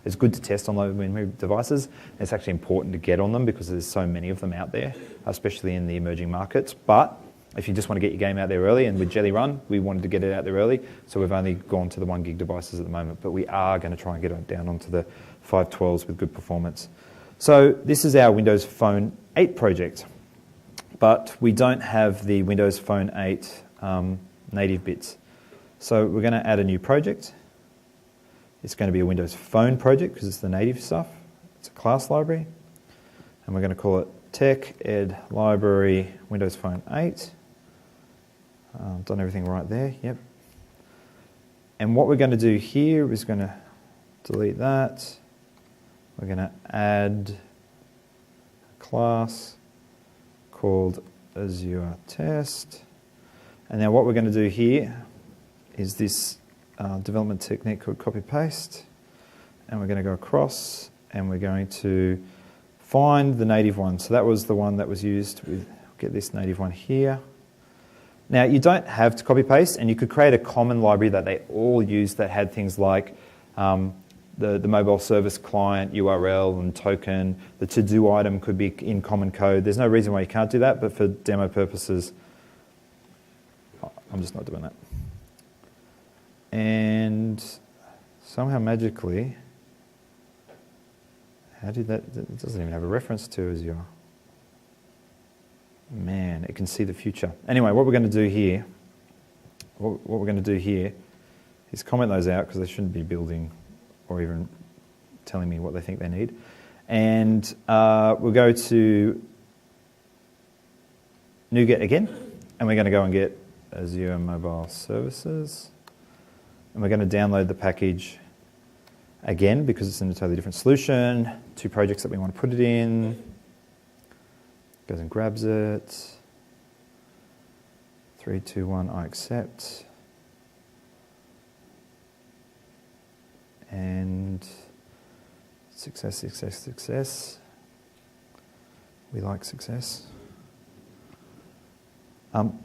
It's good to test on low memory devices. It's actually important to get on them because there's so many of them out there, especially in the emerging markets. But if you just want to get your game out there early, and with Jelly Run, we wanted to get it out there early, so we've only gone to the 1 gig devices at the moment, but we are going to try and get it down onto the 512s with good performance. So this is our Windows Phone 8 project, but we don't have the Windows Phone 8 native bits. So we're going to add a new project. It's going to be a Windows Phone project because it's the native stuff. It's a class library. And we're going to call it TechEd Library Windows Phone 8. Done everything right there, yep. And what we're going to do here is going to delete that. We're going to add a class called Azure Test. And now what we're going to do here is this development technique called copy-paste. And we're going to go across and we're going to find the native one. So that was the one that was used with, get this native one here. Now you don't have to copy-paste, and you could create a common library that they all use that had things like the mobile service client URL and token. The to-do item could be in common code. There's no reason why you can't do that, but for demo purposes, I'm just not doing that. And somehow magically, how did that, it doesn't even have a reference to Azure. Man, it can see the future. Anyway, what we're going to do here, is comment those out because they shouldn't be building or even telling me what they think they need. And we'll go to NuGet again, and we're going to go and get Azure Mobile Services. And we're going to download the package again because it's in a totally different solution. 2 projects that we want to put it in. Goes and grabs it. 3, 2, 1, I accept. And success, success, success. We like success.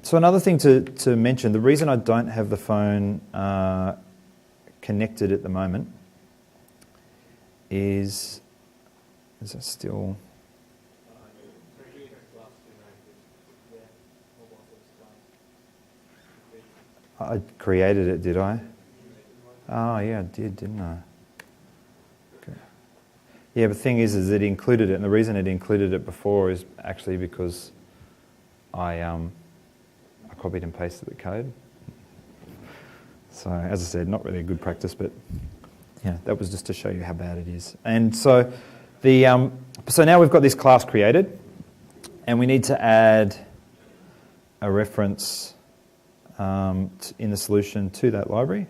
So another thing to mention, the reason I don't have the phone connected at the moment is it still... I created it, did I? Oh yeah, I did, didn't I? Okay. Yeah, but the thing is it included it, and the reason it included it before is actually because I copied and pasted the code. So as I said, not really a good practice, but yeah, that was just to show you how bad it is. And so so now we've got this class created, and we need to add a reference in the solution to that library.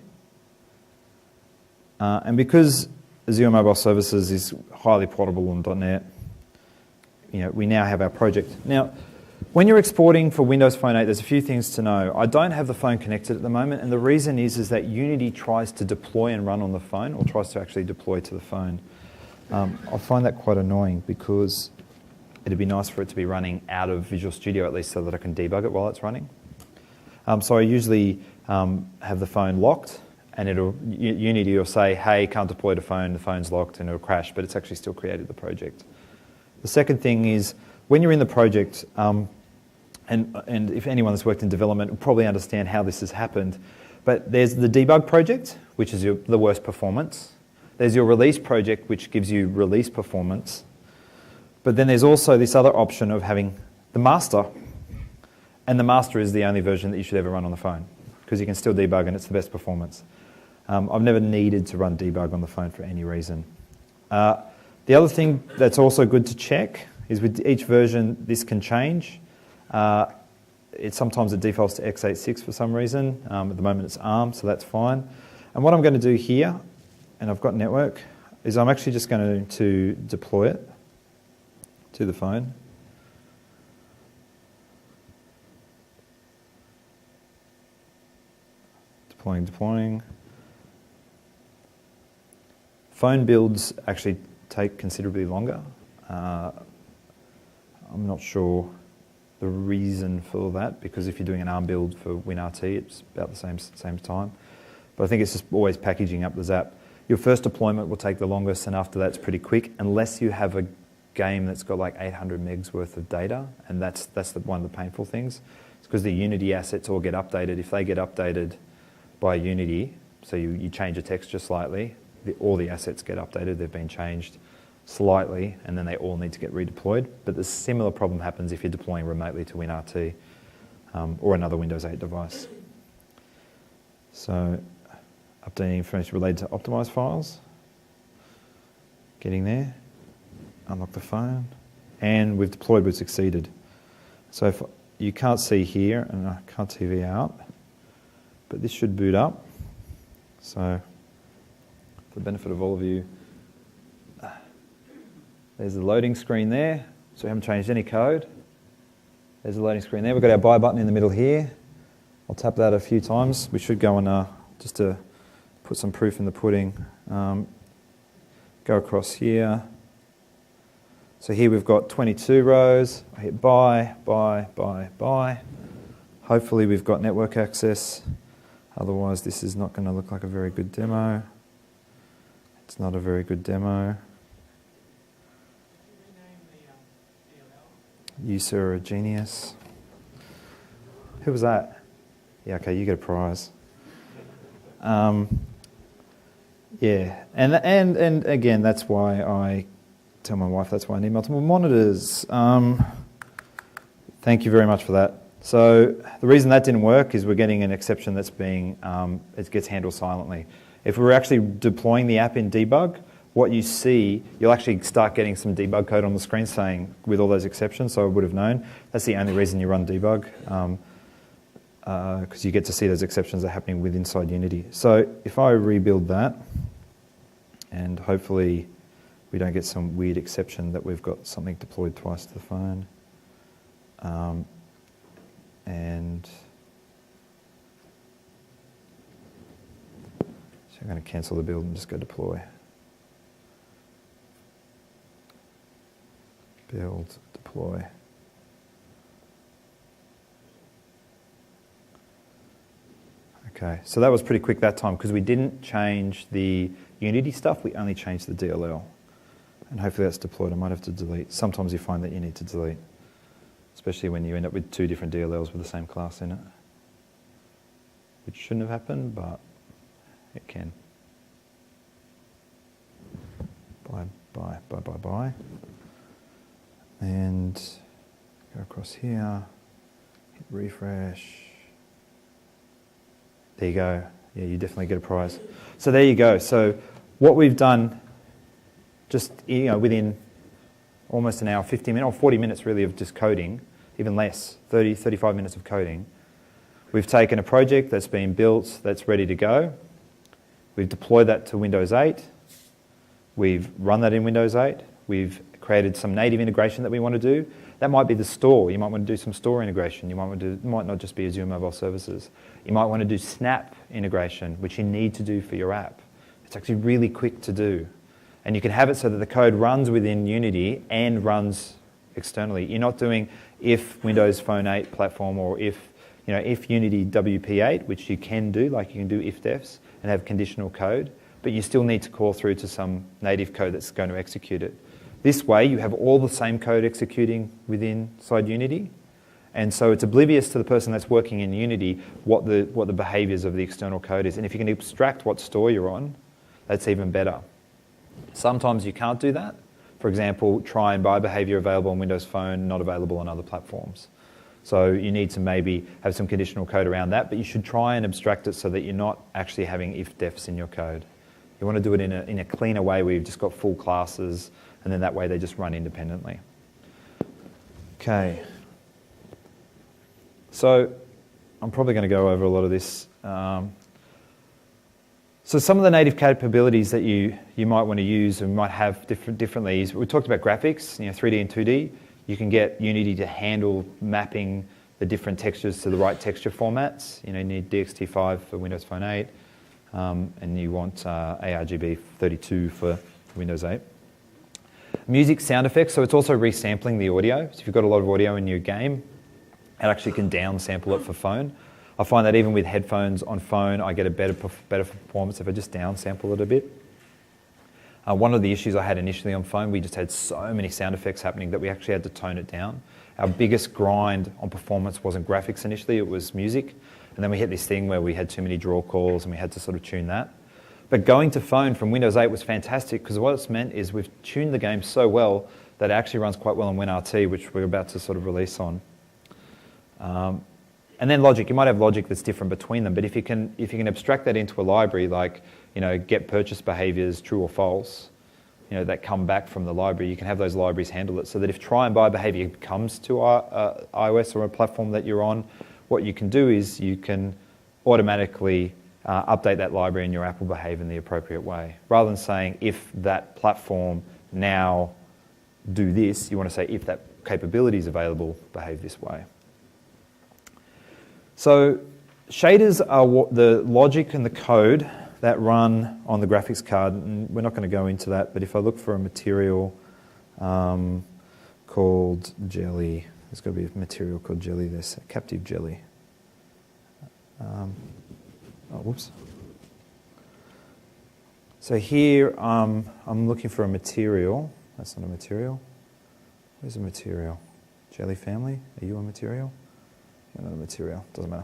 And because Azure Mobile Services is highly portable on .NET, we now have our project. Now, when you're exporting for Windows Phone 8, there's a few things to know. I don't have the phone connected at the moment, and the reason is that Unity tries to deploy and run on the phone, or tries to actually deploy to the phone. I find that quite annoying because it'd be nice for it to be running out of Visual Studio at least so that I can debug it while it's running. So I usually have the phone locked, and Unity will say, hey, can't deploy the phone's locked, and it'll crash, but it's actually still created the project. The second thing is, when you're in the project, and if anyone that's worked in development will probably understand how this has happened, but there's the debug project, which is the worst performance. There's your release project, which gives you release performance. But then there's also this other option of having the master, and the master is the only version that you should ever run on the phone, because you can still debug and it's the best performance. I've never needed to run debug on the phone for any reason. The other thing that's also good to check is with each version, this can change. Sometimes it defaults to x86 for some reason. At the moment it's ARM, so that's fine. And what I'm going to do here, and I've got network, is I'm actually just going to deploy it to the phone. Deploying. Phone builds actually take considerably longer. I'm not sure the reason for that, because if you're doing an ARM build for WinRT, it's about the same time. But I think it's just always packaging up the ZAP. Your first deployment will take the longest, and after that it's pretty quick, unless you have a game that's got like 800 megs worth of data, and that's one of the painful things. It's because the Unity assets all get updated. If they get updated by Unity, so you change a texture slightly, all the assets get updated, they've been changed slightly, and then they all need to get redeployed. But the similar problem happens if you're deploying remotely to WinRT or another Windows 8 device. So updating information related to optimized files, getting there, unlock the phone, and we've deployed, we've succeeded. So if you can't see here, and I can't TV out, but this should boot up. So for the benefit of all of you, there's the loading screen there. So we haven't changed any code. There's the loading screen there. We've got our buy button in the middle here. I'll tap that a few times. We should go and just to put some proof in the pudding. Go across here. So here we've got 22 rows. I hit buy. Hopefully we've got network access. Otherwise this is not going to look like a very good demo. It's not a very good demo. You, sir, are a genius. Who was that? Yeah, okay, you get a prize. Yeah, and again, that's why I tell my wife that's why I need multiple monitors. Thank you very much for that. So the reason that didn't work is we're getting an exception that's being, it gets handled silently. If we were actually deploying the app in debug, what you see, you'll actually start getting some debug code on the screen saying, with all those exceptions, so I would have known. That's the only reason you run debug, because you get to see those exceptions that are happening with inside Unity. So if I rebuild that, and hopefully we don't get some weird exception that we've got something deployed twice to the phone. And so I'm going to cancel the build and just go deploy. Build, deploy. Okay, so that was pretty quick that time because we didn't change the Unity stuff, we only changed the DLL. And hopefully that's deployed. I might have to delete. Sometimes you find that you need to delete, especially when you end up with two different DLLs with the same class in it, which shouldn't have happened, but it can. Bye. And go across here, hit refresh. There you go. Yeah, you definitely get a prize. So there you go. So what we've done, just within almost an hour, 50 minutes, or 40 minutes really of just coding, even less, 30, 35 minutes of coding. We've taken a project that's been built, that's ready to go. We've deployed that to Windows 8. We've run that in Windows 8. We've created some native integration that we want to do. That might be the store. You might want to do some store integration. You might not just be Azure Mobile Services. You might want to do Snap integration, which you need to do for your app. It's actually really quick to do. And you can have it so that the code runs within Unity and runs externally. You're not doing if Windows Phone 8 platform or if Unity WP8, which you can do, like you can do if defs and have conditional code, but you still need to call through to some native code that's going to execute it. This way, you have all the same code executing inside Unity, and so it's oblivious to the person that's working in Unity what the behaviors of the external code is. And if you can abstract what store you're on, that's even better. Sometimes you can't do that. For example, try and buy behavior available on Windows Phone, not available on other platforms. So you need to maybe have some conditional code around that, but you should try and abstract it so that you're not actually having if-defs in your code. You want to do it in a cleaner way where you've just got full classes, and then that way they just run independently. Okay. So I'm probably going to go over a lot of this. So some of the native capabilities that you might want to use and might have differently is, we talked about graphics, 3D and 2D. You can get Unity to handle mapping the different textures to the right texture formats. You need DXT5 for Windows Phone 8, and you want ARGB 32 for Windows 8. Music sound effects, so it's also resampling the audio. So if you've got a lot of audio in your game, it actually can downsample it for phone. I find that even with headphones on phone, I get a better performance if I just downsample it a bit. One of the issues I had initially on phone, we just had so many sound effects happening that we actually had to tone it down. Our biggest grind on performance wasn't graphics initially, it was music. And then we hit this thing where we had too many draw calls and we had to sort of tune that. But going to phone from Windows 8 was fantastic because what it's meant is we've tuned the game so well that it actually runs quite well on WinRT, which we're about to sort of release on. And then logic, you might have logic that's different between them, but if you can abstract that into a library like, get purchase behaviors true or false, that come back from the library, you can have those libraries handle it so that if try and buy behavior comes to iOS or a platform that you're on, what you can do is you can automatically update that library and your app will behave in the appropriate way. Rather than saying if that platform now do this, you want to say if that capability is available, behave this way. So shaders are the logic and the code that run on the graphics card, and we're not going to go into that, but if I look for a material called jelly, there's got to be a material called jelly, there's a captive jelly. Whoops. So here I'm looking for a material. That's not a material. Where's a material? Jelly family, are you a material? You're not a material, doesn't matter.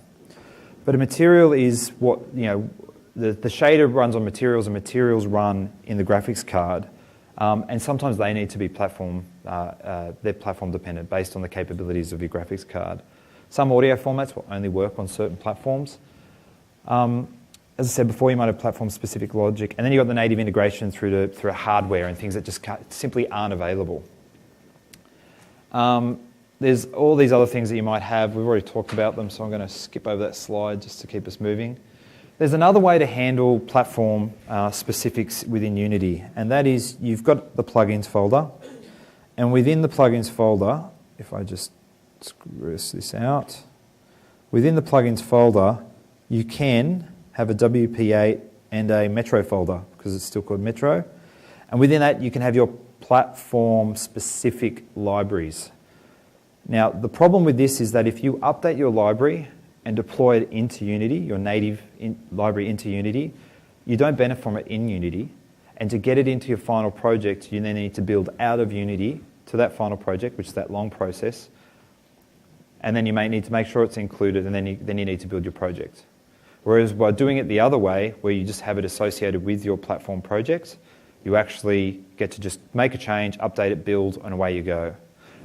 But a material is what, the shader runs on materials and materials run in the graphics card. And sometimes they need to be they're platform dependent based on the capabilities of your graphics card. Some audio formats will only work on certain platforms. As I said before, you might have platform-specific logic, and then you've got the native integration through hardware and things that just simply aren't available. There's all these other things that you might have. We've already talked about them, so I'm going to skip over that slide just to keep us moving. There's another way to handle platform specifics within Unity, and that is you've got the plugins folder, and within the plugins folder, if I just screw this out, within the plugins folder, you can have a WP8 and a Metro folder, because it's still called Metro. And within that, you can have your platform-specific libraries. Now, the problem with this is that if you update your library and deploy it into Unity, your native library into Unity, you don't benefit from it in Unity. And to get it into your final project, you then need to build out of Unity to that final project, which is that long process. And then you may need to make sure it's included, and then you need to build your project. Whereas by doing it the other way, where you just have it associated with your platform project, you actually get to just make a change, update it, build, and away you go.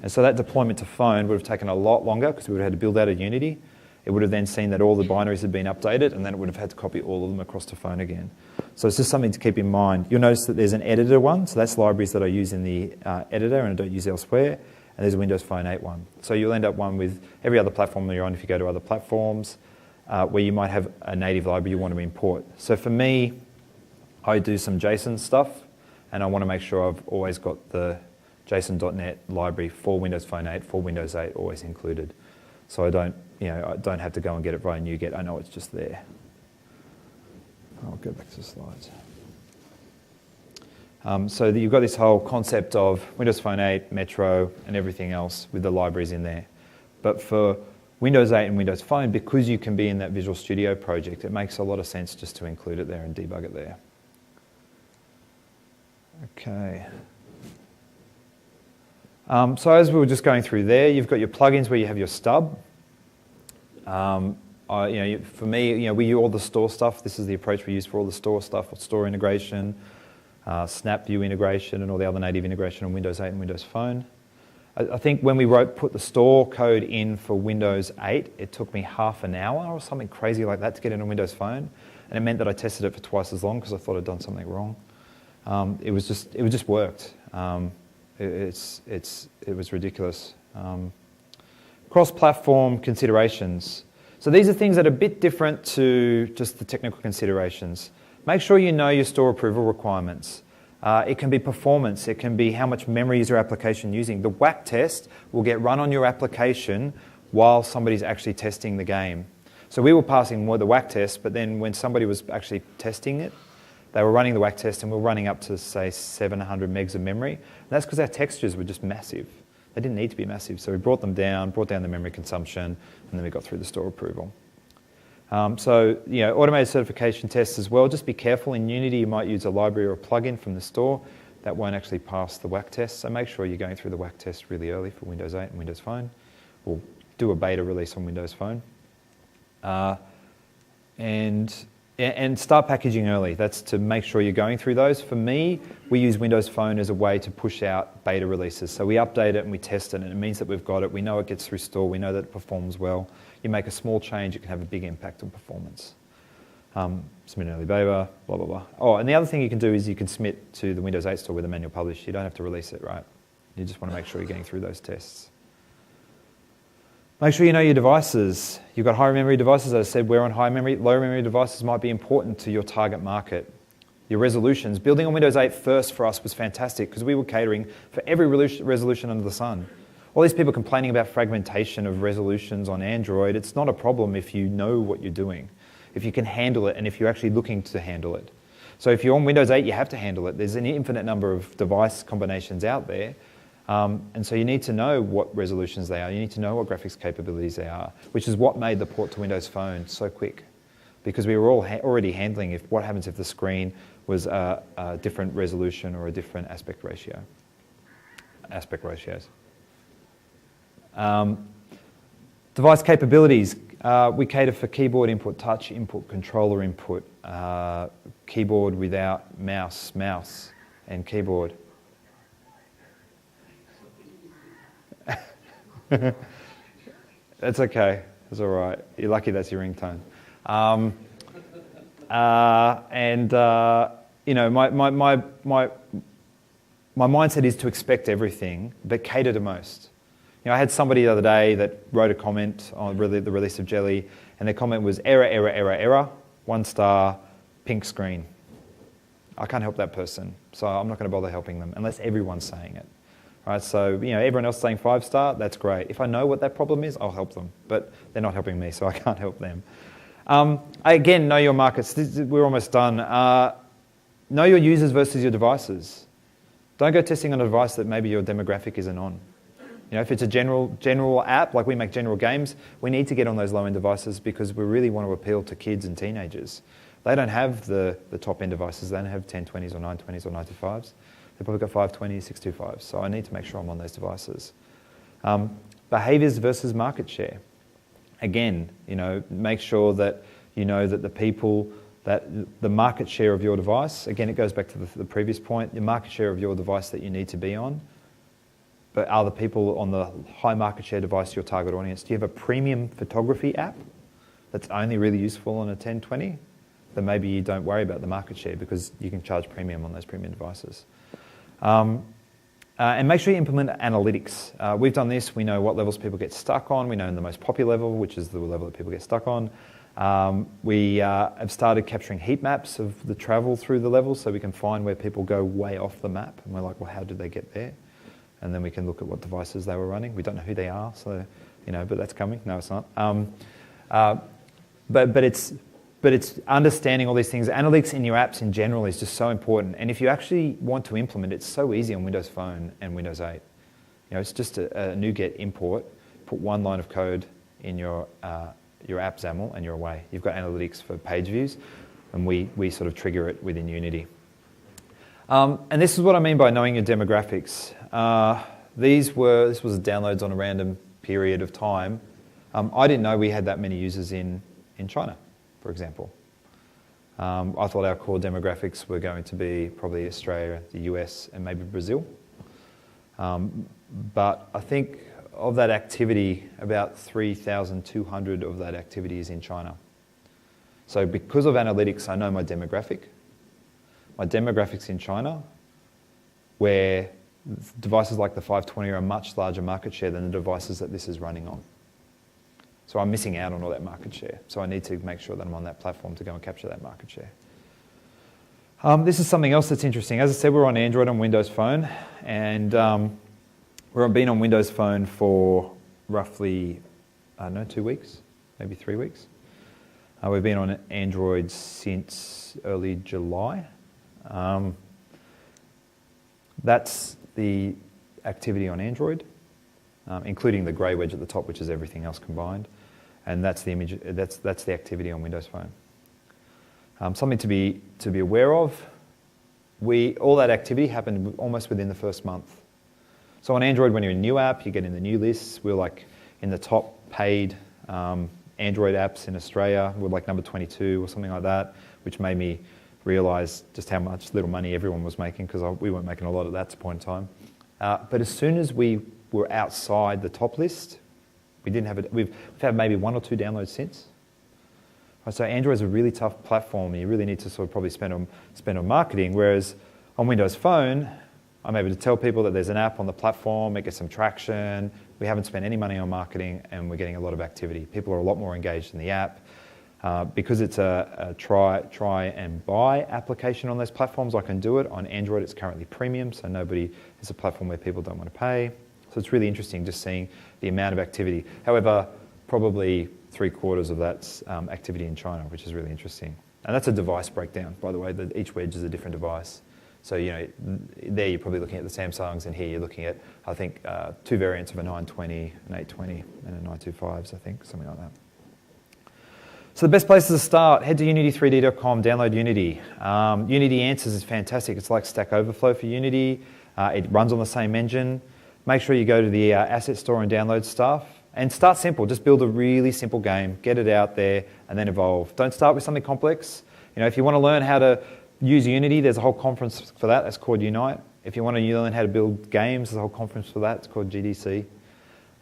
And so that deployment to phone would have taken a lot longer because we would have had to build out of Unity. It would have then seen that all the binaries had been updated, and then it would have had to copy all of them across to phone again. So it's just something to keep in mind. You'll notice that there's an editor one, so that's libraries that I use in the editor and I don't use elsewhere. And there's a Windows Phone 8 one. So you'll end up one with every other platform that you're on if you go to other platforms, where you might have a native library you want to import. So for me, I do some JSON stuff, and I want to make sure I've always got the JSON.NET library for Windows Phone 8, for Windows 8 always included. So I don't have to go and get it via NuGet. I know it's just there. I'll go back to the slides. So you've got this whole concept of Windows Phone 8, Metro, and everything else with the libraries in there. But for Windows 8 and Windows Phone, because you can be in that Visual Studio project, it makes a lot of sense just to include it there and debug it there. Okay. So as we were just going through there, you've got your plugins where you have your stub. For me, we use all the store stuff. This is the approach we use for all the store stuff, store integration, Snap View integration, and all the other native integration on Windows 8 and Windows Phone. I think when we put the store code in for Windows 8, it took me half an hour or something crazy like that to get it on Windows Phone, and it meant that I tested it for twice as long because I thought I'd done something wrong. It just worked. It was ridiculous. Cross-platform considerations. So these are things that are a bit different to just the technical considerations. Make sure you know your store approval requirements. It can be performance. It can be how much memory is your application using. The whack test will get run on your application while somebody's actually testing the game. So we were passing the whack test, but then when somebody was actually testing it, they were running the whack test and we were running up to, say, 700 megs of memory. And that's because our textures were just massive. They didn't need to be massive. So we brought down the memory consumption, and then we got through the store approval. Automated certification tests as well. Just be careful. In Unity, you might use a library or a plugin from the store that won't actually pass the whack test. So make sure you're going through the whack test really early for Windows 8 and Windows Phone. Or do a beta release on Windows Phone. And start packaging early. That's to make sure you're going through those. For me, we use Windows Phone as a way to push out beta releases. So we update it and we test it, and it means that we've got it. We know it gets through store. We know that it performs well. You make a small change, it can have a big impact on performance. Submit an early beta, blah, blah, blah. Oh, and the other thing you can do is you can submit to the Windows 8 store with a manual publish. You don't have to release it, right? You just want to make sure you're getting through those tests. Make sure you know your devices. You've got high memory devices. As I said, we're on high memory. Low memory devices might be important to your target market. Your resolutions. Building on Windows 8 first for us was fantastic because we were catering for every resolution under the sun. All these people complaining about fragmentation of resolutions on Android, it's not a problem if you know what you're doing, if you can handle it, and if you're actually looking to handle it. So if you're on Windows 8, you have to handle it. There's an infinite number of device combinations out there. And so you need to know what resolutions they are. You need to know what graphics capabilities they are, which is what made the port to Windows Phone so quick. Because we were already handling what happens if the screen was a different resolution or a different aspect ratios. Device capabilities. We cater for keyboard input, touch input, controller input, keyboard without mouse, and keyboard. That's okay. It's all right. You're lucky that's your ringtone. You know, my mindset is to expect everything, but cater to most. You know, I had somebody the other day that wrote a comment on the release of Jelly, and their comment was error, 1 star, pink screen. I can't help that person, so I'm not going to bother helping them unless everyone's saying it. Right, so, you know, everyone else saying 5 star, that's great. If I know what that problem is, I'll help them, but they're not helping me, so I can't help them. Again, know your markets. We're almost done. Know your users versus your devices. Don't go testing on a device that maybe your demographic isn't on. You know, if it's a general app, like we make general games, we need to get on those low-end devices because we really want to appeal to kids and teenagers. They don't have the top-end devices. They don't have 1020s or 920s or 925s. They've probably got 520s, 625s. So I need to make sure I'm on those devices. Behaviours versus market share. Again, you know, make sure that you know that the market share of your device, again, it goes back to the previous point, the market share of your device that you need to be on, but are the people on the high market share device your target audience? Do you have a premium photography app that's only really useful on a 1020? Then maybe you don't worry about the market share because you can charge premium on those premium devices. And make sure you implement analytics. We've done this. We know what levels people get stuck on. We know the most popular level, which is the level that people get stuck on. We have started capturing heat maps of the travel through the levels so we can find where people go way off the map. And we're like, well, how did they get there? And then we can look at what devices they were running. We don't know who they are, so, you know, but that's coming. No, it's not. But it's understanding all these things. Analytics in your apps in general is just so important. And if you actually want to implement it, it's so easy on Windows Phone and Windows 8. You know, it's just a NuGet import. Put 1 line of code in your app XAML and you're away. You've got analytics for page views, and we sort of trigger it within Unity. And this is what I mean by knowing your demographics. This was downloads on a random period of time. I didn't know we had that many users in China, for example. I thought our core demographics were going to be probably Australia, the US, and maybe Brazil. But I think of that activity, about 3,200 of that activity is in China. So because of analytics, I know my demographic. My demographics in China, where devices like the 520 are a much larger market share than the devices that this is running on. So I'm missing out on all that market share. So I need to make sure that I'm on that platform to go and capture that market share. This is something else that's interesting. As I said, we're on Android and Windows Phone, and we've been on Windows Phone for roughly, 2 weeks, maybe 3 weeks. We've been on Android since early July. That's the activity on Android, including the grey wedge at the top, which is everything else combined. And that's the image. That's the activity on Windows Phone. Something to be aware of. All that activity happened almost within the first month. So on Android, when you're in new app, you get in the new lists. We're like in the top paid Android apps in Australia. We're like number 22 or something like that, which made me realise just how much little money everyone was making because we weren't making a lot at that point in time. But as soon as we were outside the top list, we didn't have it. We've had maybe 1 or 2 downloads since. So Android is a really tough platform. You really need to sort of probably spend on marketing. Whereas on Windows Phone, I'm able to tell people that there's an app on the platform. It gets some traction. We haven't spent any money on marketing, and we're getting a lot of activity. People are a lot more engaged in the app. Because it's a try and buy application on those platforms, I can do it. On Android, it's currently premium, so it's a platform where people don't want to pay. So it's really interesting just seeing the amount of activity. However, probably 3/4 of that's activity in China, which is really interesting. And that's a device breakdown, by the way. Each wedge is a different device. So, you know, there you're probably looking at the Samsungs, and here you're looking at, I think, 2 variants of a 920, an 820, and a 925s, I think, something like that. So the best places to start, head to unity3d.com, download Unity. Unity Answers is fantastic. It's like Stack Overflow for Unity. It runs on the same engine. Make sure you go to the asset store and download stuff. And start simple. Just build a really simple game, get it out there, and then evolve. Don't start with something complex. If you want to learn how to use Unity, there's a whole conference for that. That's called Unite. If you want to learn how to build games, there's a whole conference for that. It's called GDC.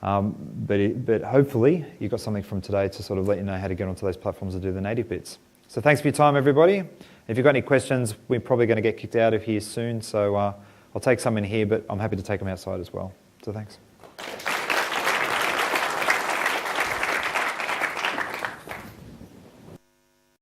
But hopefully you got something from today to sort of let you know how to get onto those platforms and do the native bits. So thanks for your time, everybody. If you've got any questions, we're probably going to get kicked out of here soon. So I'll take some in here, but I'm happy to take them outside as well. So thanks.